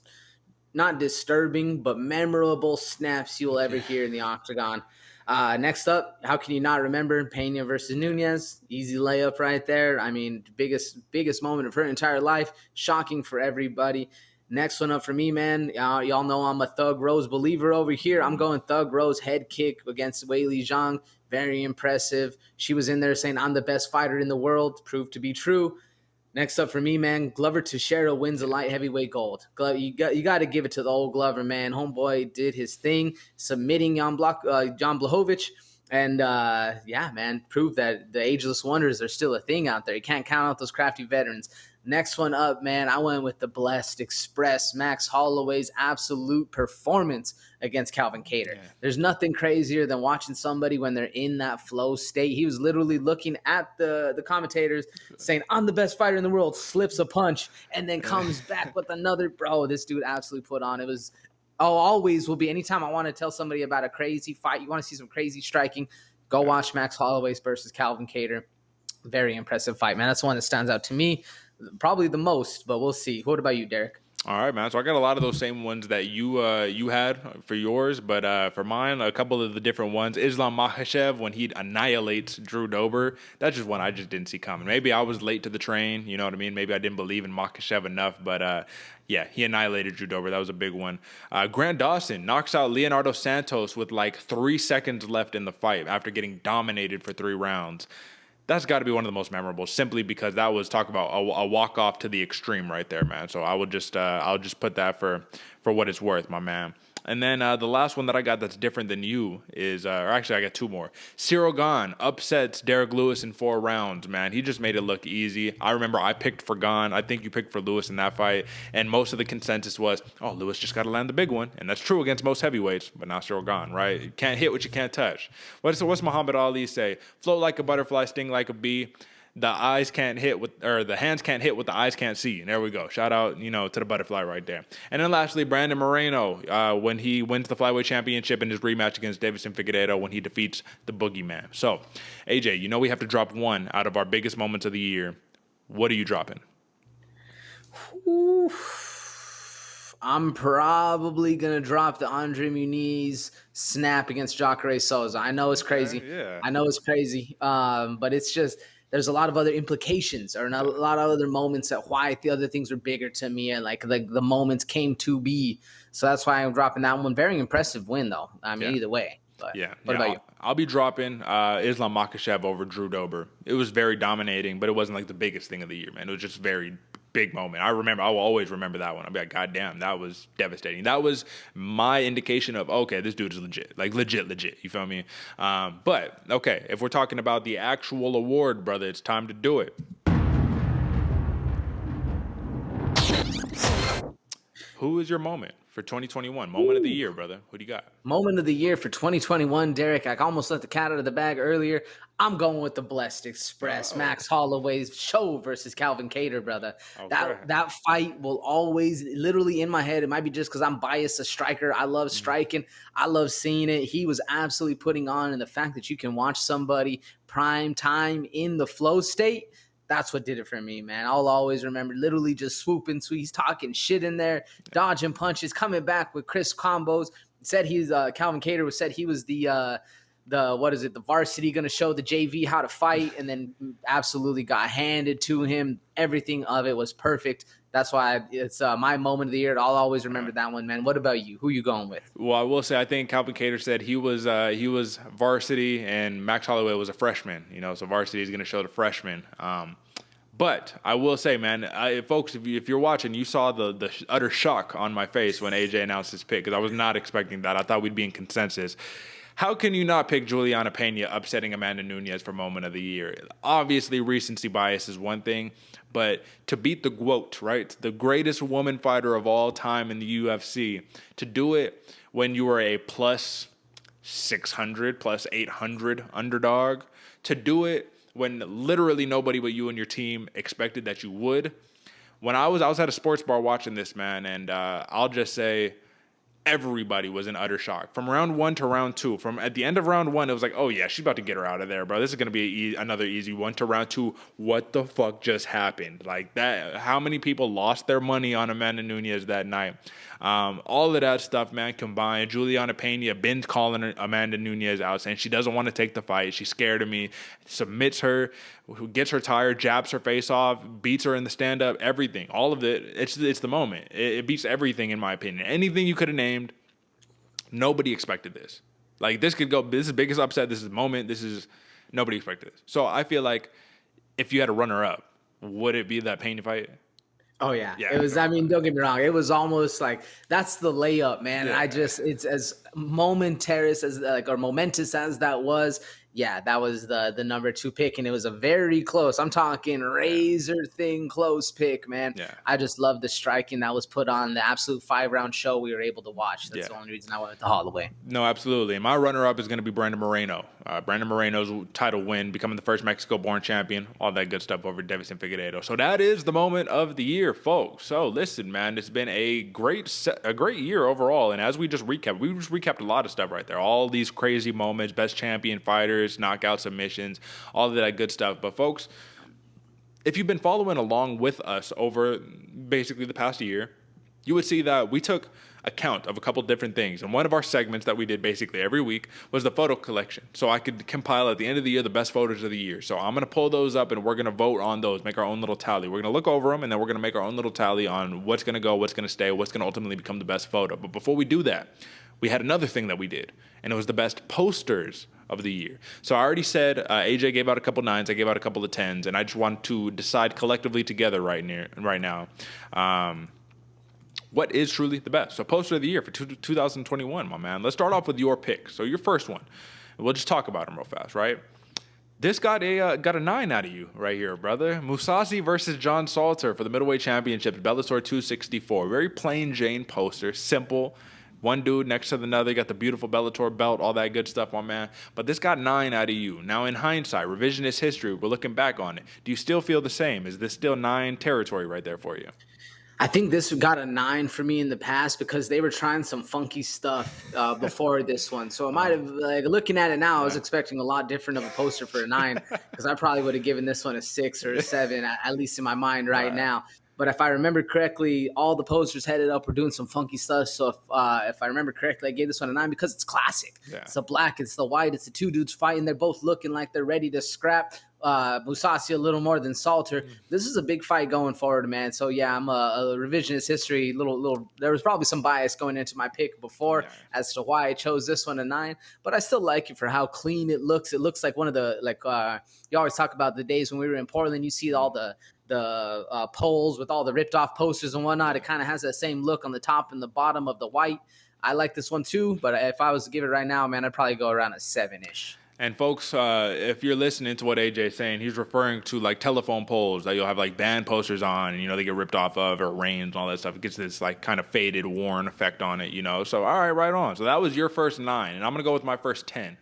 not disturbing but memorable snaps you'll ever hear in the octagon. Next up, how can you not remember Pena versus Nunez? Easy layup right there. I mean, biggest moment of her entire life. Shocking for everybody. Next one up for me, man. Y'all know I'm a Thug Rose believer over here. I'm going Thug Rose head kick against Weili Zhang. Very impressive. She was in there saying, I'm the best fighter in the world. Proved to be true. Next up for me, man, Glover Teixeira wins a light heavyweight gold. You got to give it to the old Glover, man. Homeboy did his thing, submitting Jan Blachowicz. And, yeah, man, proved that the ageless wonders are still a thing out there. You can't count out those crafty veterans. Next one up, man, I went with the Blessed Express, Max Holloway's absolute performance against Calvin Kattar. Yeah. There's nothing crazier than watching somebody when they're in that flow state. He was literally looking at the commentators saying, I'm the best fighter in the world, slips a punch, and then comes back with another. Bro, this dude absolutely put on. It was always will be. Anytime I want to tell somebody about a crazy fight, you want to see some crazy striking, go watch Max Holloway versus Calvin Kattar. Very impressive fight, man. That's the one that stands out to me. Probably the most, but we'll see. What about you, Derick? All right, man. So I got a lot of those same ones that you had for yours, but for mine, a couple of the different ones. Islam Makhachev when he annihilates Drew Dober. That's just one I just didn't see coming. Maybe I was late to the train. You know what I mean? Maybe I didn't believe in Makhachev enough, but yeah, he annihilated Drew Dober. That was a big one. Grant Dawson knocks out Leonardo Santos with like 3 seconds left in the fight after getting dominated for 3 rounds. That's got to be one of the most memorable, simply because that was, talk about a walk off to the extreme right there, man. So I would just I'll just put that for what it's worth, my man. And then the last one that I got that's different than you is, or actually I got 2 more. Cyril Gane upsets Derek Lewis in 4 rounds, man. He just made it look easy. I remember I picked for Gane. I think you picked for Lewis in that fight. And most of the consensus was, oh, Lewis just got to land the big one. And that's true against most heavyweights, but not Cyril Gane, right? You can't hit what you can't touch. What's Muhammad Ali say? Float like a butterfly, sting like a bee. The eyes can't hit with, or the hands can't hit what the eyes can't see. And there we go. Shout out, to the butterfly right there. And then lastly, Brandon Moreno, when he wins the flyweight championship in his rematch against Davison Figueiredo when he defeats the Boogeyman. So, AJ, we have to drop one out of our biggest moments of the year. What are you dropping? I'm probably going to drop the Andre Muniz snap against Jacare Souza. I know it's crazy. Yeah. I know it's crazy. But it's just, there's a lot of other implications or a lot of other moments that why the other things were bigger to me and like the moments came to be. So that's why I'm dropping that one. Very impressive win, though. I mean, either way. But what about you? I'll be dropping Islam Makhachev over Drew Dober. It was very dominating, but it wasn't like the biggest thing of the year, man. It was just very big moment. I will always remember that one. I'll be like, God damn, that was devastating. That was my indication of, okay, this dude is legit. Like, legit. You feel me? But, okay, if we're talking about the actual award, brother, it's time to do it. Who is your moment for 2021? Moment of the year, brother. Who do you got? Moment of the year for 2021, Derick. I almost let the cat out of the bag earlier. I'm going with the Blessed Express. Max Holloway's show versus Calvin Kattar, brother. Okay. That fight will always, literally in my head, it might be just because I'm biased, a striker. I love striking. I love seeing it. He was absolutely putting on, and the fact that you can watch somebody prime time in the flow state, that's what did it for me, man. I'll always remember literally just swooping. So he's talking shit in there, dodging punches, coming back with crisp combos. Said he's Calvin Kattar said he was the varsity, going to show the JV how to fight, and then absolutely got handed to him. Everything of it was perfect. that's why it's my moment of the year. I'll always remember that one, man. What about you? Who you going with? Well, I will say I think Calvin Cater said he was varsity and Max Holloway was a freshman. So varsity is going to show the freshman. But I will say, man, folks, if you're watching, you saw the utter shock on my face when AJ announced his pick, because I was not expecting that. I thought we'd be in consensus. How can you not pick Juliana Pena upsetting Amanda Nunes for moment of the year? Obviously, recency bias is one thing, but to beat the GOAT, right, the greatest woman fighter of all time in the UFC, to do it when you were a plus 600, plus 800 underdog, to do it when literally nobody but you and your team expected that you would. When I was at a sports bar watching this, man, and I'll just say everybody was in utter shock. From round 1 to round 2, from at the end of round 1, it was like, oh yeah, she's about to get her out of there, bro. This is going to be another easy one. To round 2, what the fuck just happened? Like that, how many people lost their money on Amanda Nunes that night? All of that stuff, man, combined. Juliana Pena been calling Amanda Nunes out, saying she doesn't want to take the fight. She's scared of me. Submits her, gets her tired, jabs her face off, beats her in the stand-up, everything. All of it, it's the moment. It beats everything, in my opinion. Anything you could have named, nobody expected this. Like, this could go, this is the biggest upset, this is the moment, nobody expected this. So I feel like if you had a runner-up, would it be that Pena fight? Oh yeah. It was, I mean, don't get me wrong. It was almost like, that's the layup, man. Yeah. It's as momentous as that was. Yeah, that was the number 2 pick, and it was a very close. I'm talking razor thin close pick, man. Yeah. I just love the striking that was put on the absolute 5-round show we were able to watch. That's the only reason I went with the Holloway. No, absolutely. And my runner-up is going to be Brandon Moreno. Brandon Moreno's title win, becoming the first Mexico-born champion, all that good stuff over Davison Figueiredo. So that is the moment of the year, folks. So listen, man, it's been a great year overall. And as we just recapped a lot of stuff right there. All these crazy moments, best champion fighters, knockout submissions, all of that good stuff. But folks, if you've been following along with us over basically the past year, you would see that we took account of a couple different things. And one of our segments that we did basically every week was the photo collection. So I could compile at the end of the year the best photos of the year. So I'm going to pull those up and we're going to vote on those, make our own little tally. We're going to look over them and then we're going to make our own little tally on what's going to go, what's going to stay, what's going to ultimately become the best photo. But before we do that, we had another thing that we did, and it was the best posters of the year. So I already said AJ gave out a couple 9s, I gave out a couple of 10s, and I just want to decide collectively together right now what is truly the best. So poster of the year for 2021, my man. Let's start off with your pick. So your first one. We'll just talk about him real fast, right? This got a 9 out of you right here, brother. Mousasi versus John Salter for the middleweight championship, Bellator 264. Very plain Jane poster, simple. One dude next to another, got the beautiful Bellator belt, all that good stuff, my man. But this got 9 out of you. Now, in hindsight, revisionist history, we're looking back on it. Do you still feel the same? Is this still 9 territory right there for you? I think this got a 9 for me in the past because they were trying some funky stuff before this one. So I might have, looking at it now, I was expecting a lot different of a poster for a 9 because I probably would have given this one a 6 or a 7, at least in my mind right now. But if I remember correctly, all the posters headed up were doing some funky stuff. So if I remember correctly, I gave this one a 9 because it's classic. Yeah. It's the black, it's the white, it's the two dudes fighting. They're both looking like they're ready to scrap. Mousasi a little more than Salter. This is a big fight going forward, man. So yeah, I'm a revisionist history. Little. There was probably some bias going into my pick before as to why I chose this one a 9, but I still like it for how clean it looks. It looks like one of the you always talk about the days when we were in Portland. You see all the poles with all the ripped off posters and whatnot. It kind of has that same look on the top and the bottom of the white. I like this one too, but if I was to give it right now, man, I'd probably go around a 7-ish. And folks, if you're listening to what AJ's saying, he's referring to like telephone poles that you'll have like band posters on, and they get ripped off of, or rains and all that stuff. It gets this like kind of faded, worn effect on it, So all right on. So that was your first 9, and I'm gonna go with my first 10.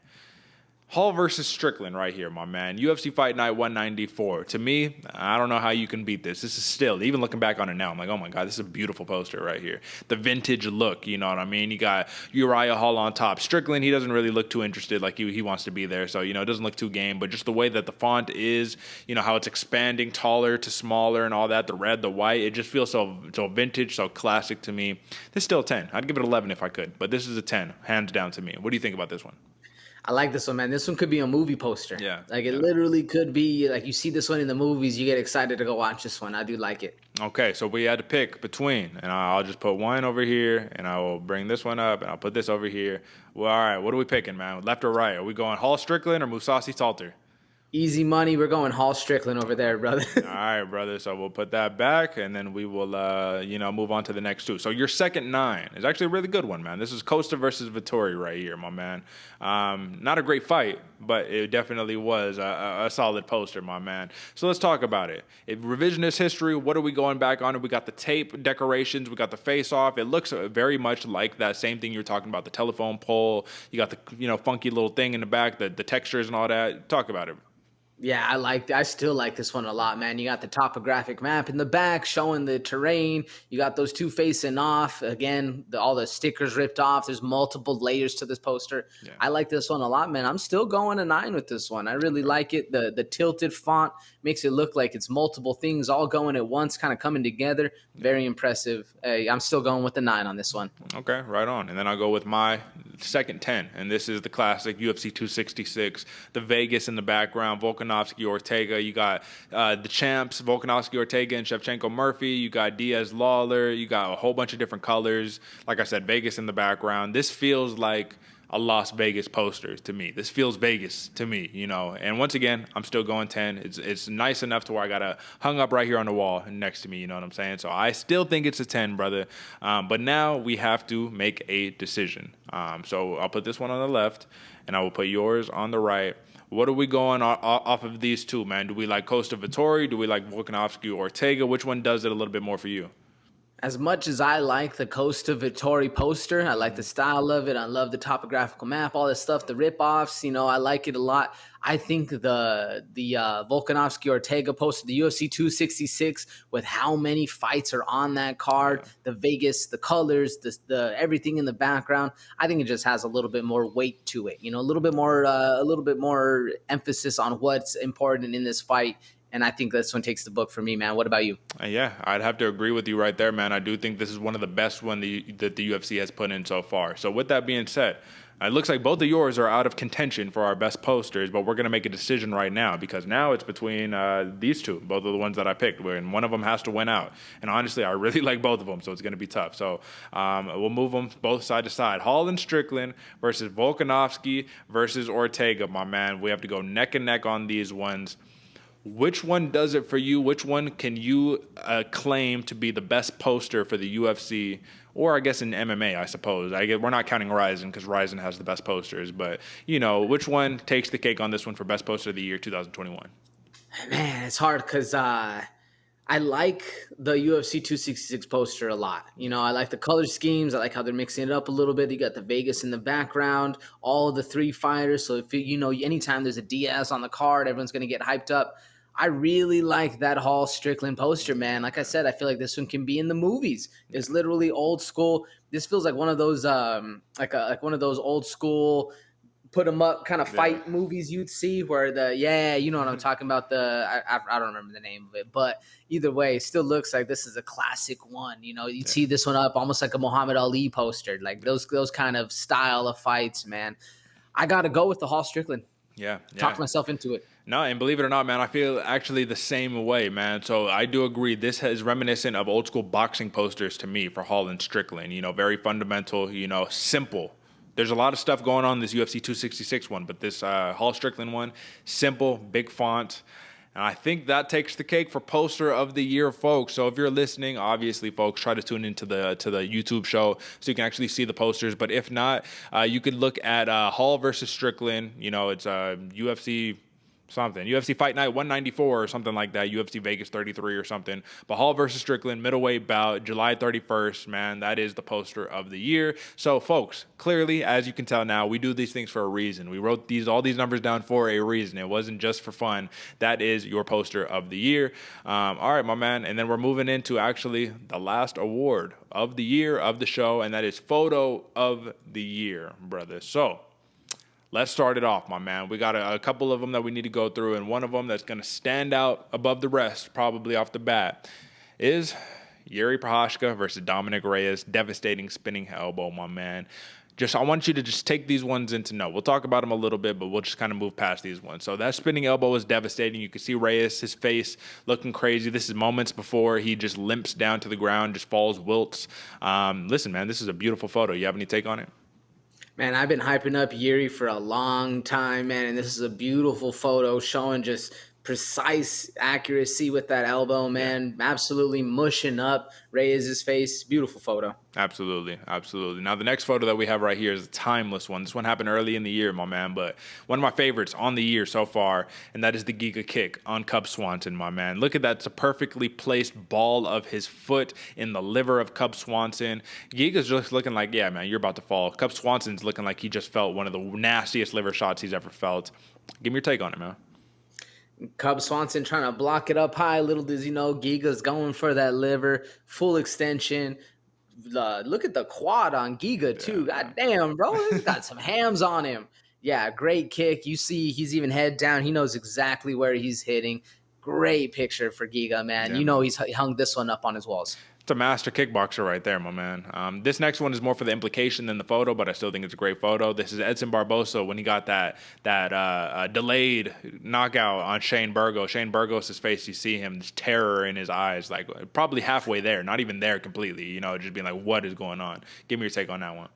Hall versus Strickland right here, my man. UFC Fight Night 194. To me, I don't know how you can beat this. This is still, even looking back on it now, I'm like, oh my God, this is a beautiful poster right here. The vintage look, you know what I mean? You got Uriah Hall on top. Strickland, he doesn't really look too interested, like he wants to be there. So, it doesn't look too game, but just the way that the font is, how it's expanding taller to smaller and all that, the red, the white, it just feels so vintage, so classic to me. This is still a 10. I'd give it 11 if I could, but this is a 10, hands down to me. What do you think about this one? I like this one, man. This one could be a movie poster. Yeah, Like it yeah. literally could be like you see this one in the movies, you get excited to go watch this one. I do like it. Okay, so we had to pick between, and I'll just put one over here, and I will bring this one up, and I'll put this over here. Well, all right, what are we picking, man? Left or right? Are we going Hall Strickland or Musasi Salter? Easy money. We're going Hall Strickland over there, brother. All right, brother. So we'll put that back, and then we will, move on to the next two. So your second 9 is actually a really good one, man. This is Costa versus Vettori right here, my man. Not a great fight, but it definitely was a solid poster, my man. So let's talk about it. Revisionist history, what are we going back on? We got the tape decorations. We got the face-off. It looks very much like that same thing you were talking about, the telephone pole. You got the, funky little thing in the back, the textures and all that. Talk about it. Yeah, I still like this one a lot, man. You got the topographic map in the back showing the terrain. You got those two facing off. Again, all the stickers ripped off. There's multiple layers to this poster. Yeah. I like this one a lot, man. I'm still going a 9 with this one. I really like it. The tilted font makes it look like it's multiple things all going at once, kind of coming together. Very impressive. I'm still going with the 9 on this one. Okay, right on. And then I'll go with my second 10, and this is the classic UFC 266, the Vegas in the background, Volkanovski, Ortega. You got the champs, Volkanovski, Ortega, and Shevchenko Murphy. You got Diaz, Lawler. You got a whole bunch of different colors. Like I said, Vegas in the background. This feels like a Las Vegas poster to me. This feels Vegas to me, And once again, I'm still going 10. It's nice enough to where I got it hung up right here on the wall next to me, you know what I'm saying? So I still think it's a 10, brother. But now we have to make a decision. So I'll put this one on the left, and I will put yours on the right. What are we going off of these two, man? Do we like Costa Vettori? Do we like Volkanovski Ortega? Which one does it a little bit more for you? As much as I like the Costa Vettori poster, I like the style of it. I love the topographical map, all this stuff, the rip-offs. I like it a lot. I think the Volkanovski Ortega poster, the UFC 266, with how many fights are on that card, the Vegas, the colors, the everything in the background. I think it just has a little bit more weight to it. A little bit more emphasis on what's important in this fight. And I think this one takes the book for me, man. What about you? Yeah, I'd have to agree with you right there, man. I do think this is one of the best that the UFC has put in so far. So with that being said, it looks like both of yours are out of contention for our best posters, but we're going to make a decision right now because now it's between these two, both of the ones that I picked, and one of them has to win out. And honestly, I really like both of them, so it's going to be tough. So we'll move them both side to side. Hall and Strickland versus Volkanovski versus Ortega, my man. We have to go neck and neck on these ones. Which one does it for you? Which one can you claim to be the best poster for the UFC, or I guess in MMA, I suppose? We're not counting Ryzen because Ryzen has the best posters, but which one takes the cake on this one for best poster of the year 2021? Man, it's hard because I like the UFC 266 poster a lot. I like the color schemes. I like how they're mixing it up a little bit. You got the Vegas in the background, all of the 3 fighters. So if anytime there's a Diaz on the card, everyone's going to get hyped up. I really like that Hall Strickland poster, man. Like I said, I feel like this one can be in the movies. It's literally old school. This feels like one of those like one of those old school put 'em up kind of fight movies you'd see where you know what I'm talking about. I don't remember the name of it, but either way, it still looks like this is a classic one. You'd see this one up almost like a Muhammad Ali poster, like those kind of style of fights, man. I got to go with the Hall Strickland. Yeah. Talk myself into it. No, and believe it or not, man, I feel actually the same way, man. So I do agree. This is reminiscent of old school boxing posters to me for Hall and Strickland. Very fundamental, simple. There's a lot of stuff going on in this UFC 266 one, but this Hall Strickland one, simple, big font. And I think that takes the cake for poster of the year, folks. So if you're listening, obviously, folks, try to tune into the YouTube show so you can actually see the posters. But if not, you could look at Hall versus Strickland. It's UFC something. UFC Fight Night 194 or something like that. UFC Vegas 33 or something. But Hall versus Strickland, middleweight bout, July 31st, man. That is the poster of the year. So, folks, clearly, as you can tell now, we do these things for a reason. We wrote all these numbers down for a reason. It wasn't just for fun. That is your poster of the year. All right, my man. And then we're moving into actually the last award of the year of the show, and that is Photo of the Year, brother. So, let's start it off, my man. We got a couple of them that we need to go through, and one of them that's going to stand out above the rest, probably off the bat, is Yuri Prochazka versus Dominic Reyes. Devastating spinning elbow, my man. I want you to just take these ones into note. We'll talk about them a little bit, but we'll just kind of move past these ones. So that spinning elbow was devastating. You can see Reyes, his face looking crazy. This is moments before he just limps down to the ground, just falls, wilts. Listen, man, this is a beautiful photo. You have any take on it? Man, I've been hyping up Yuri for a long time, man, and this is a beautiful photo showing just precise accuracy with that elbow, man. Yeah. Absolutely mushing up Reyes' face. Beautiful photo. Absolutely. Now, the next photo that we have right here is a timeless one. This one happened early in the year, my man, but one of my favorites on the year so far, and that is the Giga kick on Cub Swanson, my man. Look at that. It's a perfectly placed ball of his foot in the liver of Cub Swanson. Giga's just looking like, yeah, man, you're about to fall. Cub Swanson's looking like he just felt one of the nastiest liver shots he's ever felt. Give me your take on it, man. Cub Swanson trying to block it up high. Little does he know, Giga's going for that liver, full extension. Look at the quad on Giga, too. God damn, bro. He's got some hams on him. Yeah, great kick. You see he's even head down. He knows exactly where he's hitting. Great picture for Giga, man. Yeah, you know he's hung this one up on his walls. It's a master kickboxer right there, my man. This next one is more for the implication than the photo, but I still think it's a great photo. This is Edson Barbosa when he got that delayed knockout on Shane Burgos. Shane Burgos' face, you see him, this terror in his eyes, like probably halfway there, not even there completely, you know, just being like, what is going on? Give me your take on that one.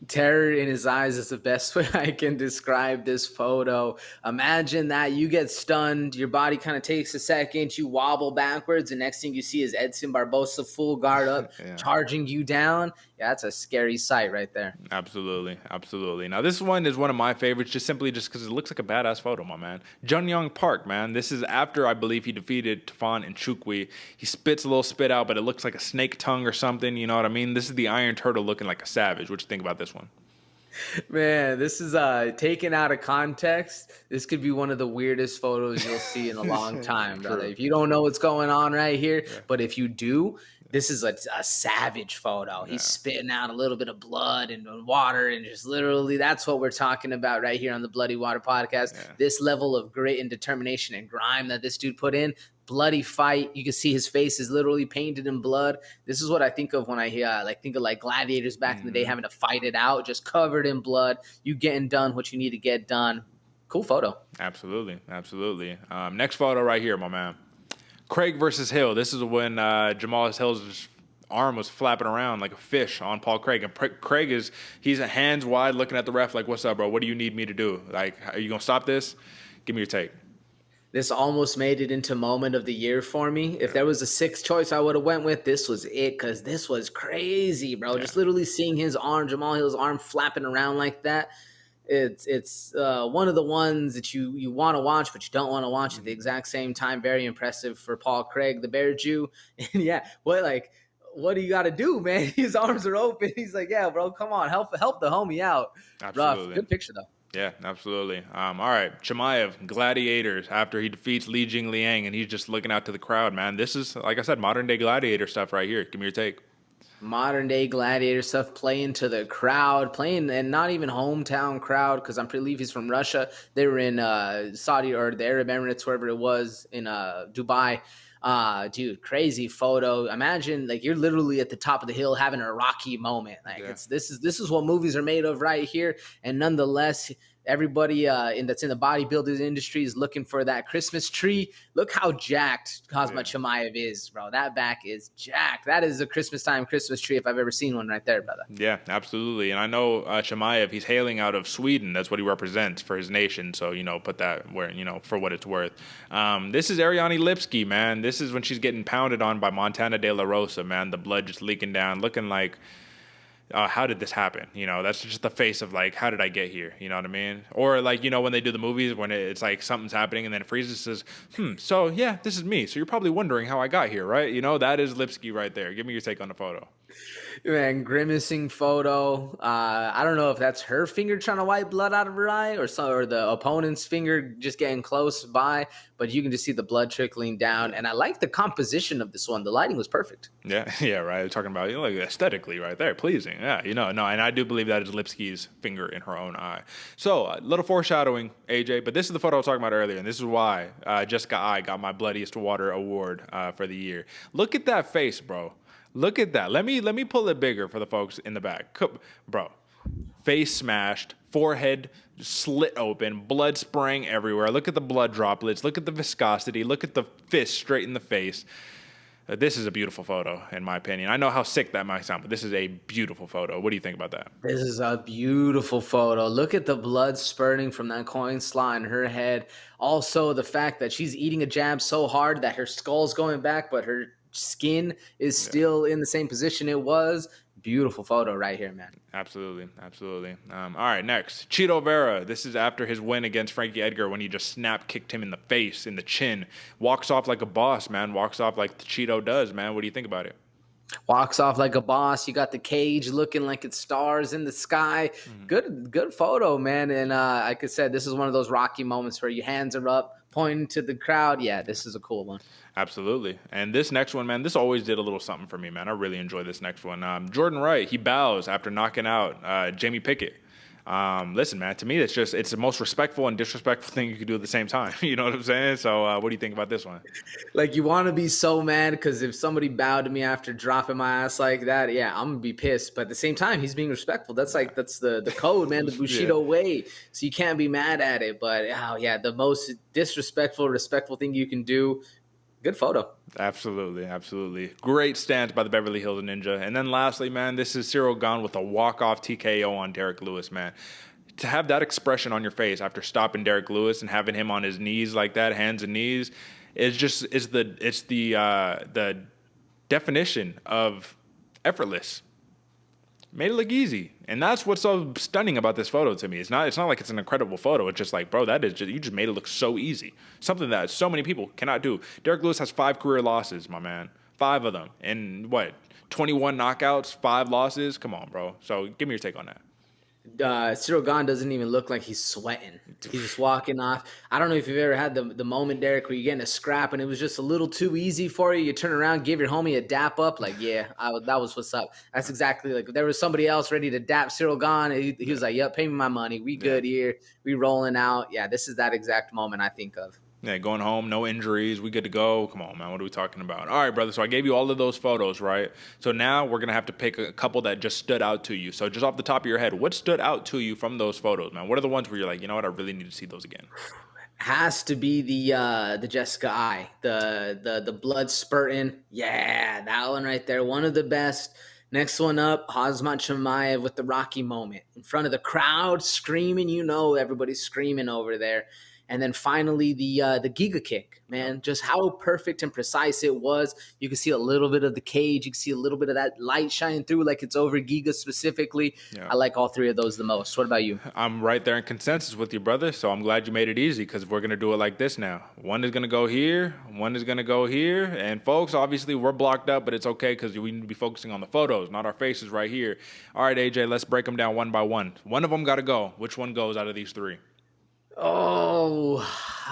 Terror in his eyes is the best way I can describe this photo. Imagine that you get stunned, your body kind of takes a second, you wobble backwards, and next thing you see is Edson Barbosa full guard up, charging you down. Yeah, that's a scary sight right there. Absolutely. Now, this one is one of my favorites, just because it looks like a badass photo, my man. Jun-Young Park, man. This is after, I believe, he defeated Tafon and Chukwi. He spits a little spit out, but it looks like a snake tongue or something, you know what I mean? This is the Iron Turtle looking like a savage. What you think about this one? Man, this is taken out of context. This could be one of the weirdest photos you'll see in a long time, brother. If you don't know what's going on right here, but if you do, this is a savage photo. He's spitting out a little bit of blood and water, and just literally that's what we're talking about right here on the Bloody Water Podcast. Yeah. This level of grit and determination and grime that this dude put in. Bloody fight. You can see his face is literally painted in blood. This is what I think of when I think of gladiators back in the day having to fight it out, just covered in blood. You getting done what you need to get done. Cool photo. Absolutely. Next photo right here, my man. Craig versus Hill. This is when Jamal Hill's arm was flapping around like a fish on Paul Craig. And Craig he's hands wide looking at the ref like, what's up, bro? What do you need me to do? Like, are you going to stop this? Give me your take. This almost made it into moment of the year for me. If there was a sixth choice I would have went with, this was it, because this was crazy, bro. Just literally seeing his arm, Jamal Hill's arm flapping around like that. It's one of the ones that you want to watch, but you don't want to watch at the exact same time. Very impressive for Paul Craig, the Bear Jew. And what do you got to do, man? His arms are open. He's like, yeah, bro, come on, help the homie out. Absolutely. Rough. Good picture, though. Yeah, absolutely. All right, Chimaev, Gladiators, after he defeats Li Jing Liang, and he's just looking out to the crowd, man. This is, like I said, modern-day Gladiator stuff right here. Give me your take. Modern-day Gladiator stuff, playing to the crowd, and not even hometown crowd, because I believe he's from Russia. They were in Saudi or the Arab Emirates, wherever it was, in Dubai. Dude, crazy photo. Imagine you're literally at the top of the hill having a Rocky moment. This is what movies are made of right here. And nonetheless, everybody that's in the bodybuilding industry is looking for that Christmas tree. Look how jacked Khamzat Chimaev is, bro. That back is jacked. That is a Christmas tree if I've ever seen one right there, brother. Yeah, absolutely. And I know Chimaev, he's hailing out of Sweden. That's what he represents for his nation. So, put that where, for what it's worth. This is Ariane Lipsky, man. This is when she's getting pounded on by Montana De La Rosa, man. The blood just leaking down, looking like, how did this happen? That's just the face of how did I get here? You know what I mean? Or when they do the movies when it's like something's happening and then it freezes, says, so yeah, this is me. So you're probably wondering how I got here, right? That is Lipsky right there. Give me your take on the photo. Man, grimacing photo. I don't know if that's her finger trying to wipe blood out of her eye or the opponent's finger just getting close by, but you can just see the blood trickling down. And I like the composition of this one. The lighting was perfect. Yeah, right. Talking about aesthetically right there, pleasing. Yeah, no, and I do believe that is Lipsky's finger in her own eye. So a little foreshadowing, AJ, but this is the photo I was talking about earlier, and this is why Jessica I got my Bloodiest Water Award for the year. Look at that face, bro. Look at that. Let me pull it bigger for the folks in the back. Bro, face smashed, forehead slit open, blood spraying everywhere. Look at the blood droplets. Look at the viscosity. Look at the fist straight in the face. This is a beautiful photo, in my opinion. I know how sick that might sound, but this is a beautiful photo. What do you think about that? This is a beautiful photo. Look at the blood spurting from that coin slot in her head. Also, the fact that she's eating a jab so hard that her skull's going back, but her skin is still in the same position it was. Beautiful photo right here, man. Absolutely, absolutely. All right, next. Chito Vera. This is after his win against Frankie Edgar when he just snap kicked him in the face, in the chin. Walks off like a boss, man. Walks off like the Chito does, man. What do you think about it? Walks off like a boss. You got the cage looking like it's stars in the sky. Good photo, man. And like I said, this is one of those Rocky moments where your hands are up, pointing to the crowd. Yeah, this is a cool one. Absolutely. And this next one, man, this always did a little something for me, man. I really enjoy this next one. Jordan Wright, he bows after knocking out Jamie Pickett. Listen, man, to me, it's the most respectful and disrespectful thing you could do at the same time. You know what I'm saying? So what do you think about this one? Like, you want to be so mad because if somebody bowed to me after dropping my ass like that, yeah, I'm going to be pissed. But at the same time, he's being respectful. That's the code, man, the Bushido way. So you can't be mad at it. But, oh, yeah, the most disrespectful, respectful thing you can do. Good photo. Absolutely, absolutely. Great stance by the Beverly Hills Ninja. And then lastly, man, this is Cyril Gane with a walk-off TKO on Derrick Lewis, man. To have that expression on your face after stopping Derrick Lewis and having him on his knees like that, hands and knees, is the definition of effortless. Made it look easy. And that's what's so stunning about this photo to me. It's not like it's an incredible photo. It's just like, bro, you just made it look so easy. Something that so many people cannot do. Derrick Lewis has 5 career losses, my man. 5 of them. And 21 knockouts, 5 losses? Come on, bro. So give me your take on that. Cyril Gane doesn't even look like he's sweating. He's just walking off. I don't know if you've ever had the moment, Derek, where you get in a scrap and it was just a little too easy for you. You turn around, give your homie a dap up. Like, yeah, that was what's up. That's exactly like there was somebody else ready to dap Cyril Gane. He was like, yep, pay me my money. We good here. We rolling out. Yeah, this is that exact moment I think of. Yeah, going home, no injuries, we good to go. Come on, man, what are we talking about? All right, brother, so I gave you all of those photos, right? So now we're going to have to pick a couple that just stood out to you. So just off the top of your head, what stood out to you from those photos, man? What are the ones where you're like, you know what, I really need to see those again? Has to be the Jessica Eye, the blood spurting. Yeah, that one right there, one of the best. Next one up, Khamzat Chimaev with the Rocky moment. In front of the crowd, screaming, everybody's screaming over there. And then finally, the Giga kick, man, just how perfect and precise it was. You can see a little bit of the cage. You can see a little bit of that light shining through like it's over Giga specifically. Yeah. I like all 3 of those the most. What about you? I'm right there in consensus with you, brother. So I'm glad you made it easy because we're going to do it like this now. One is going to go here. One is going to go here. And, folks, obviously we're blocked up, but it's okay because we need to be focusing on the photos, not our faces right here. All right, AJ, let's break them down one by one. One of them got to go. Which one goes out of these 3? Oh,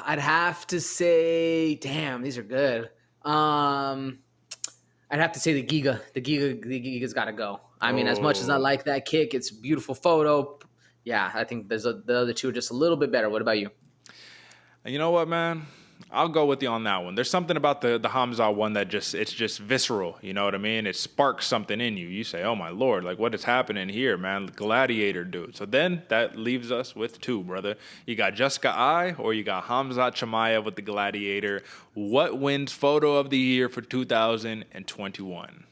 I'd have to say, damn, these are good. I'd have to say the Giga. The Giga's got to go. I mean, as much as I like that kick, it's a beautiful photo. Yeah, I think the other 2 are just a little bit better. What about you? You know what, man? I'll go with you on that one. There's something about the Khamzat one that it's just visceral. You know what I mean? It sparks something in you. You say, oh, my Lord, like what is happening here, man? Gladiator, dude. So then that leaves us with 2, brother. You got Jessica Eye or you got Khamzat Chimaev with the Gladiator. What wins photo of the year for 2021?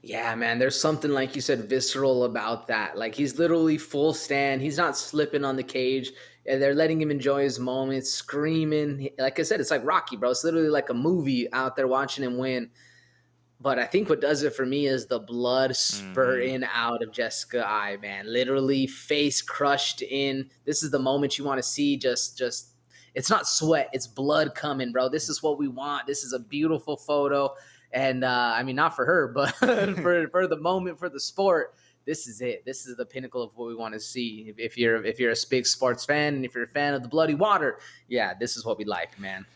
Yeah, man, there's something, like you said, visceral about that. Like, he's literally full stand. He's not slipping on the cage. And they're letting him enjoy his moments, screaming. Like I said, it's like Rocky, bro. It's literally like a movie out there watching him win. But I think what does it for me is the blood spurting out of Jessica Eye, man. Literally face crushed in. This is the moment you want to see. Just it's not sweat. It's blood coming, bro. This is what we want. This is a beautiful photo. And, I mean, not for her, but for the moment, for the sport. This is it. This is the pinnacle of what we want to see. If you're a big sports fan and if you're a fan of the Bloody Water, yeah, this is what we like, man.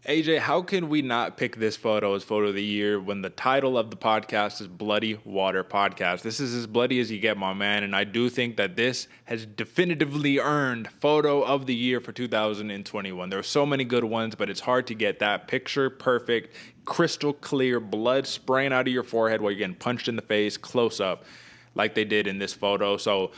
AJ, how can we not pick this photo as photo of the year when the title of the podcast is Bloody Water Podcast? This is as bloody as you get, my man, and I do think that this has definitively earned photo of the year for 2021. There are so many good ones, but it's hard to get that picture perfect, crystal clear, blood spraying out of your forehead while you're getting punched in the face, close up. like they did in this photo. So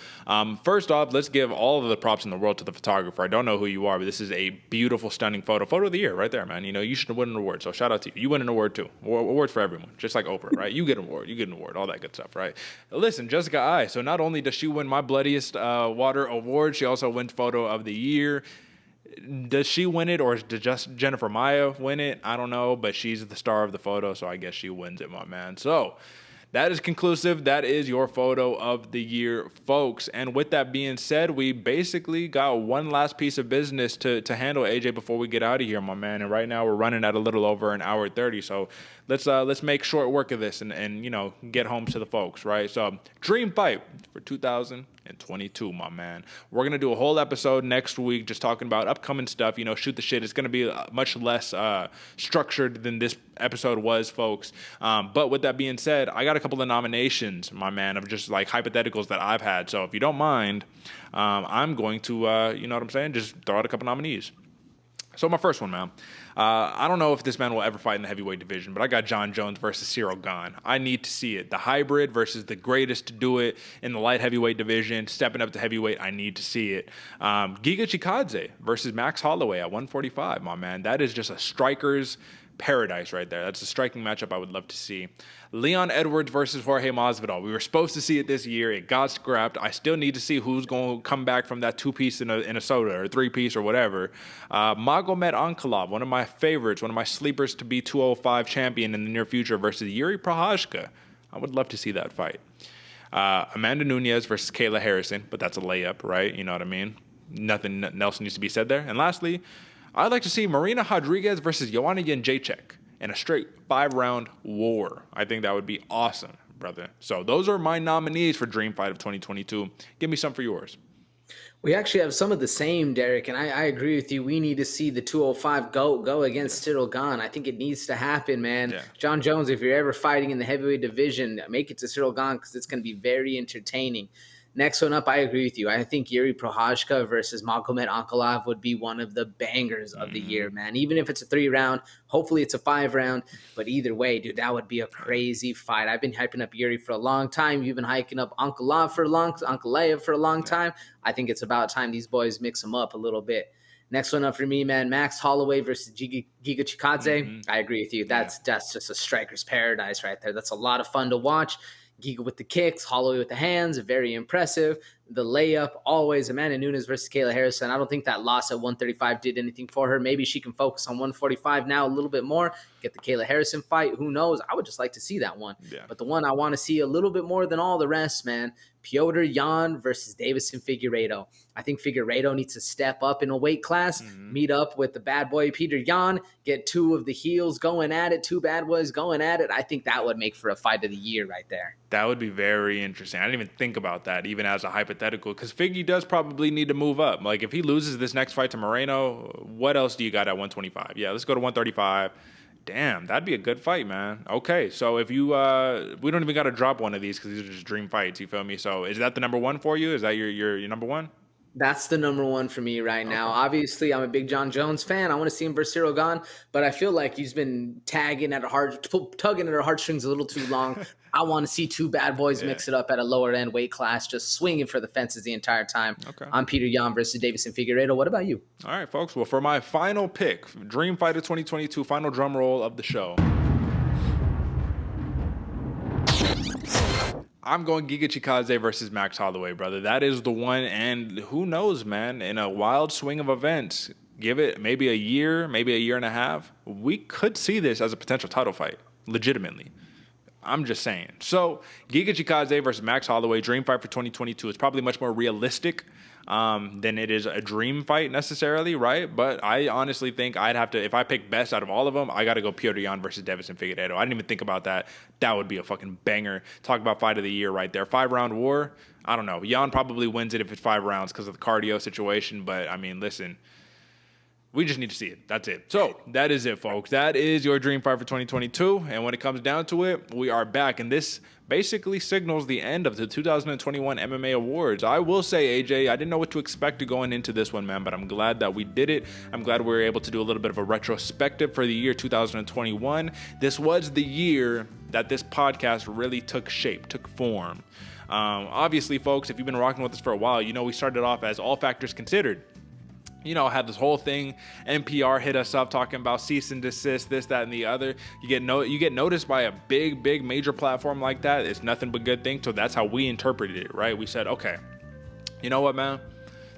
first off, let's give all of the props in the world to the photographer. I don't know who you are, but this is a beautiful, stunning photo. Photo of the year right there, man. You know, you should win an award. So shout out to you. You win an award too. Awards for everyone, just like Oprah, right? You get an award, all that good stuff, right? Listen, Jessica I. So not only does she win my Bloodiest Water Award, she also wins photo of the year. Does she win it, or does just Jennifer Maya win it? I don't know, but she's the star of the photo, so I guess she wins it, my man. So that is conclusive. That is your photo of the year, folks. And with that being said, we basically got one last piece of business to handle, AJ, before we get out of here, my man. And right now we're running at a little over an hour 30. So let's make short work of this and you know, get home to the folks, right? So dream fight for 2022, my man. We're going to do a whole episode next week just talking about upcoming stuff, you know, shoot the shit. It's going to be much less structured than this episode was, folks. But with that being said, I got a couple of nominations, my man, of just like hypotheticals that I've had. So if you don't mind, I'm going to, you know what I'm saying, just throw out a couple nominees. So my first one, man. I don't know if this man will ever fight in the heavyweight division, but I got Jon Jones versus Cyril Gane. I need to see it. The hybrid versus the greatest to do it in the light heavyweight division, stepping up to heavyweight. I need to see it. Giga Chikadze versus Max Holloway at 145, my man. That is just a striker's paradise right there. That's a striking matchup I would love to see. Leon Edwards versus Jorge Masvidal. We were supposed to see it this year. It got scrapped. I still need to see who's going to come back from that two-piece in a soda or three-piece or whatever. Magomed Ankalaev, one of my favorites, one of my sleepers to be 205 champion in the near future versus Yuri Prochazka. I would love to see that fight. Amanda Nunes versus Kayla Harrison, but that's a layup, right? You know what I mean? Nothing else needs to be said there. And lastly, I'd like to see Marina Rodriguez versus Joanna Jędrzejczyk in a straight 5-round war. I think that would be awesome, brother. So those are my nominees for Dream Fight of 2022. Give me some for yours. We actually have some of the same, Derick, and I agree with you. We need to see the 205 go against Cyril Gane. I think it needs to happen, man. Yeah. Jon Jones, if you're ever fighting in the heavyweight division, make it to Cyril Gane because it's going to be very entertaining. Next one up, I agree with you. I think Yuri Prochazka versus Magomed Ankalaev would be one of the bangers of the year, man. Even if it's a 3-round, hopefully it's a 5-round. But either way, dude, that would be a crazy fight. I've been hyping up Yuri for a long time. You've been hyping up Ankalaev for a long time. I think it's about time these boys mix them up a little bit. Next one up for me, man, Max Holloway versus Giga Chikadze. I agree with you. That's just a striker's paradise right there. That's a lot of fun to watch. Giga with the kicks, Holloway with the hands, very impressive. The layup, always. Amanda Nunes versus Kayla Harrison. I don't think that loss at 135 did anything for her. Maybe she can focus on 145 now a little bit more. Get the Kayla Harrison fight. Who knows? I would just like to see that one. Yeah. But the one I want to see a little bit more than all the rest, man, Petr Yan versus Deiveson Figueiredo. I think Figueiredo needs to step up in a weight class, meet up with the bad boy Petr Yan, get two of the heels going at it, two bad boys going at it. I think that would make for a fight of the year right there. That would be very interesting. I didn't even think about that, even as a hypothetical, because Figgy does probably need to move up. Like, if he loses this next fight to Moreno, what else do you got at 125? Yeah, let's go to 135. Damn, that'd be a good fight, man. Okay, so if you, we don't even got to drop one of these because these are just dream fights, you feel me? So is that the number one for you? Is that your number one? That's the number one for me right now. Obviously, I'm a big Jon Jones fan. I want to see him versus Cyril Gane, but I feel like he's been tugging at our heartstrings a little too long. I want to see two bad boys mix it up at a lower end weight class, just swinging for the fences the entire time. Okay. I'm Petr Yan versus Deiveson Figueiredo. What about you? All right, folks. Well, for my final pick, Dream Fighter 2022, final drum roll of the show, I'm going Giga Chikadze versus Max Holloway, brother. That is the one, and who knows, man, in a wild swing of events, give it maybe a year and a half, we could see this as a potential title fight, legitimately. I'm just saying. So, Giga Chikadze versus Max Holloway, dream fight for 2022. It's probably much more realistic than it is a dream fight necessarily, right? But I honestly think I'd have to, if I pick best out of all of them, I got to go Petr Yan versus Deiveson Figueiredo. I didn't even think about that. That would be a fucking banger. Talk about fight of the year right there. 5-round war. I don't know. Yan probably wins it if it's 5 rounds because of the cardio situation. But, I mean, listen, we just need to see it. That's it. So that is it, folks. That is your dream fight for 2022. And when it comes down to it, we are back. And this basically signals the end of the 2021 MMA Awards. I will say, AJ, I didn't know what to expect going into this one, man, but I'm glad that we did it. I'm glad we were able to do a little bit of a retrospective for the year 2021. This was the year that this podcast really took shape, took form. Obviously, folks, if you've been rocking with us for a while, you know we started off as All Factors Considered. You know, had this whole thing. NPR hit us up talking about cease and desist, this, that, and the other. You get noticed by a big major platform like that. It's nothing but good things. So that's how we interpreted it, right? We said, okay, you know what, man?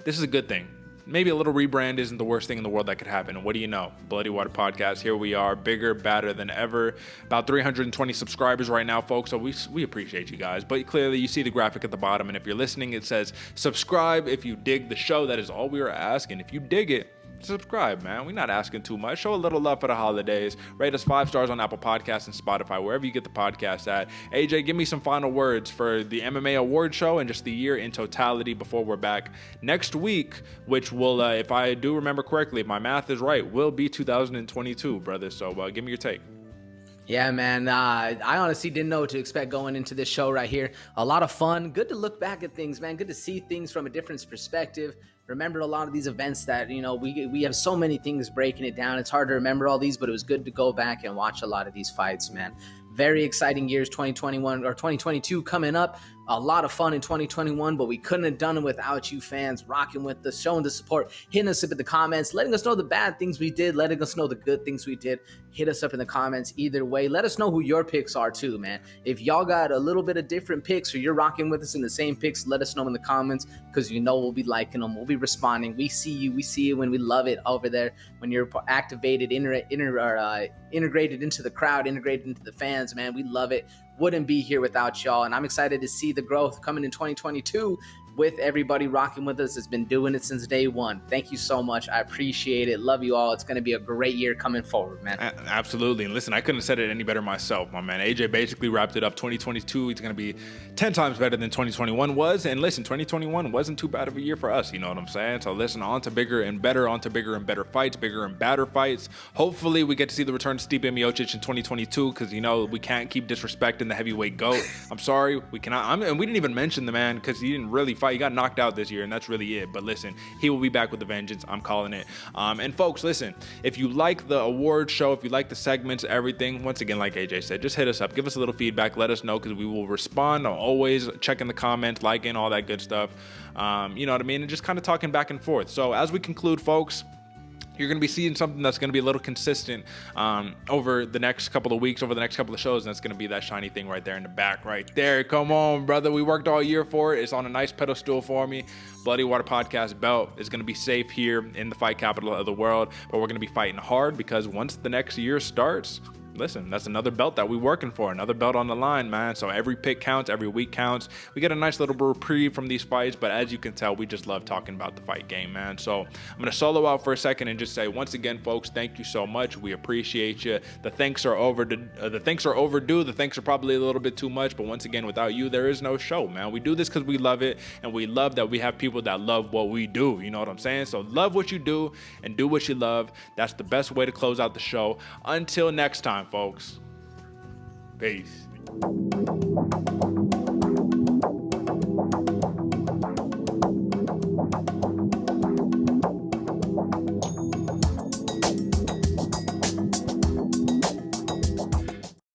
This is a good thing. Maybe a little rebrand isn't the worst thing in the world that could happen. And what do you know? Bloody Water Podcast. Here we are, bigger, badder than ever. About 320 subscribers right now, folks. So we appreciate you guys. But clearly, you see the graphic at the bottom. And if you're listening, it says subscribe if you dig the show. That is all we are asking. If you dig it, subscribe, man. We're not asking too much. Show a little love for the holidays. Rate us 5 stars on Apple Podcasts and Spotify, wherever you get the podcast at. AJ, give me some final words for the MMA award show and just the year in totality before we're back next week, which will, if I do remember correctly, if my math is right, will be 2022, brother. So give me your take. Yeah, man. I honestly didn't know what to expect going into this show right here. A lot of fun. Good to look back at things, man. Good to see things from a different perspective. Remember a lot of these events that, you know, we have so many things breaking it down. It's hard to remember all these, but it was good to go back and watch a lot of these fights, man. Very exciting years, 2021 or 2022 coming up. A lot of fun in 2021, but we couldn't have done it without you fans rocking with us, showing the support, hitting us up in the comments, letting us know the bad things we did, letting us know the good things we did. Hit us up in the comments either way. Let us know who your picks are too, man. If y'all got a little bit of different picks or you're rocking with us in the same picks, let us know in the comments because you know we'll be liking them. We'll be responding. We see you. We see it when we love it over there. When you're activated, integrated into the crowd, integrated into the fans, man. We love it. Wouldn't be here without y'all, and I'm excited to see the growth coming in 2022 with everybody rocking with us. It's been doing it since day one. Thank you so much. I appreciate it. Love you all. It's going to be a great year coming forward, man. Absolutely. And listen, I couldn't have said it any better myself, my man. AJ basically wrapped it up. 2022, it's going to be 10 times better than 2021 was. And listen, 2021 wasn't too bad of a year for us. You know what I'm saying? So listen, on to bigger and better, on to bigger and better fights, bigger and badder fights. Hopefully we get to see the return of Stipe Miocic in 2022 because, you know, we can't keep disrespecting the heavyweight GOAT. I'm sorry. We cannot. And we didn't even mention the man because he didn't really fight. He got knocked out this year, and that's really it. But listen, he will be back with a vengeance. I'm calling it. And folks, listen, if you like the award show, if you like the segments, everything, once again, like AJ said, just hit us up. Give us a little feedback. Let us know because we will respond. I'm always checking the comments, liking, all that good stuff. You know what I mean? And just kind of talking back and forth. So as we conclude, folks, you're going to be seeing something that's going to be a little consistent over the next couple of weeks, over the next couple of shows, and that's going to be that shiny thing right there in the back right there. Come on, brother. We worked all year for it. It's on a nice pedestal for me. Bloody Water Podcast belt is going to be safe here in the fight capital of the world, but we're going to be fighting hard because once the next year starts, listen, that's another belt that we're working for, another belt on the line, man. So every pick counts, every week counts. We get a nice little reprieve from these fights, but as you can tell, we just love talking about the fight game, man. So I'm going to solo out for a second and just say, once again, folks, thank you so much. We appreciate you. The thanks are overdue. The thanks are probably a little bit too much, but once again, without you, there is no show, man. We do this because we love it, and we love that we have people that love what we do. You know what I'm saying? So love what you do and do what you love. That's the best way to close out the show. Until next time, folks. Peace.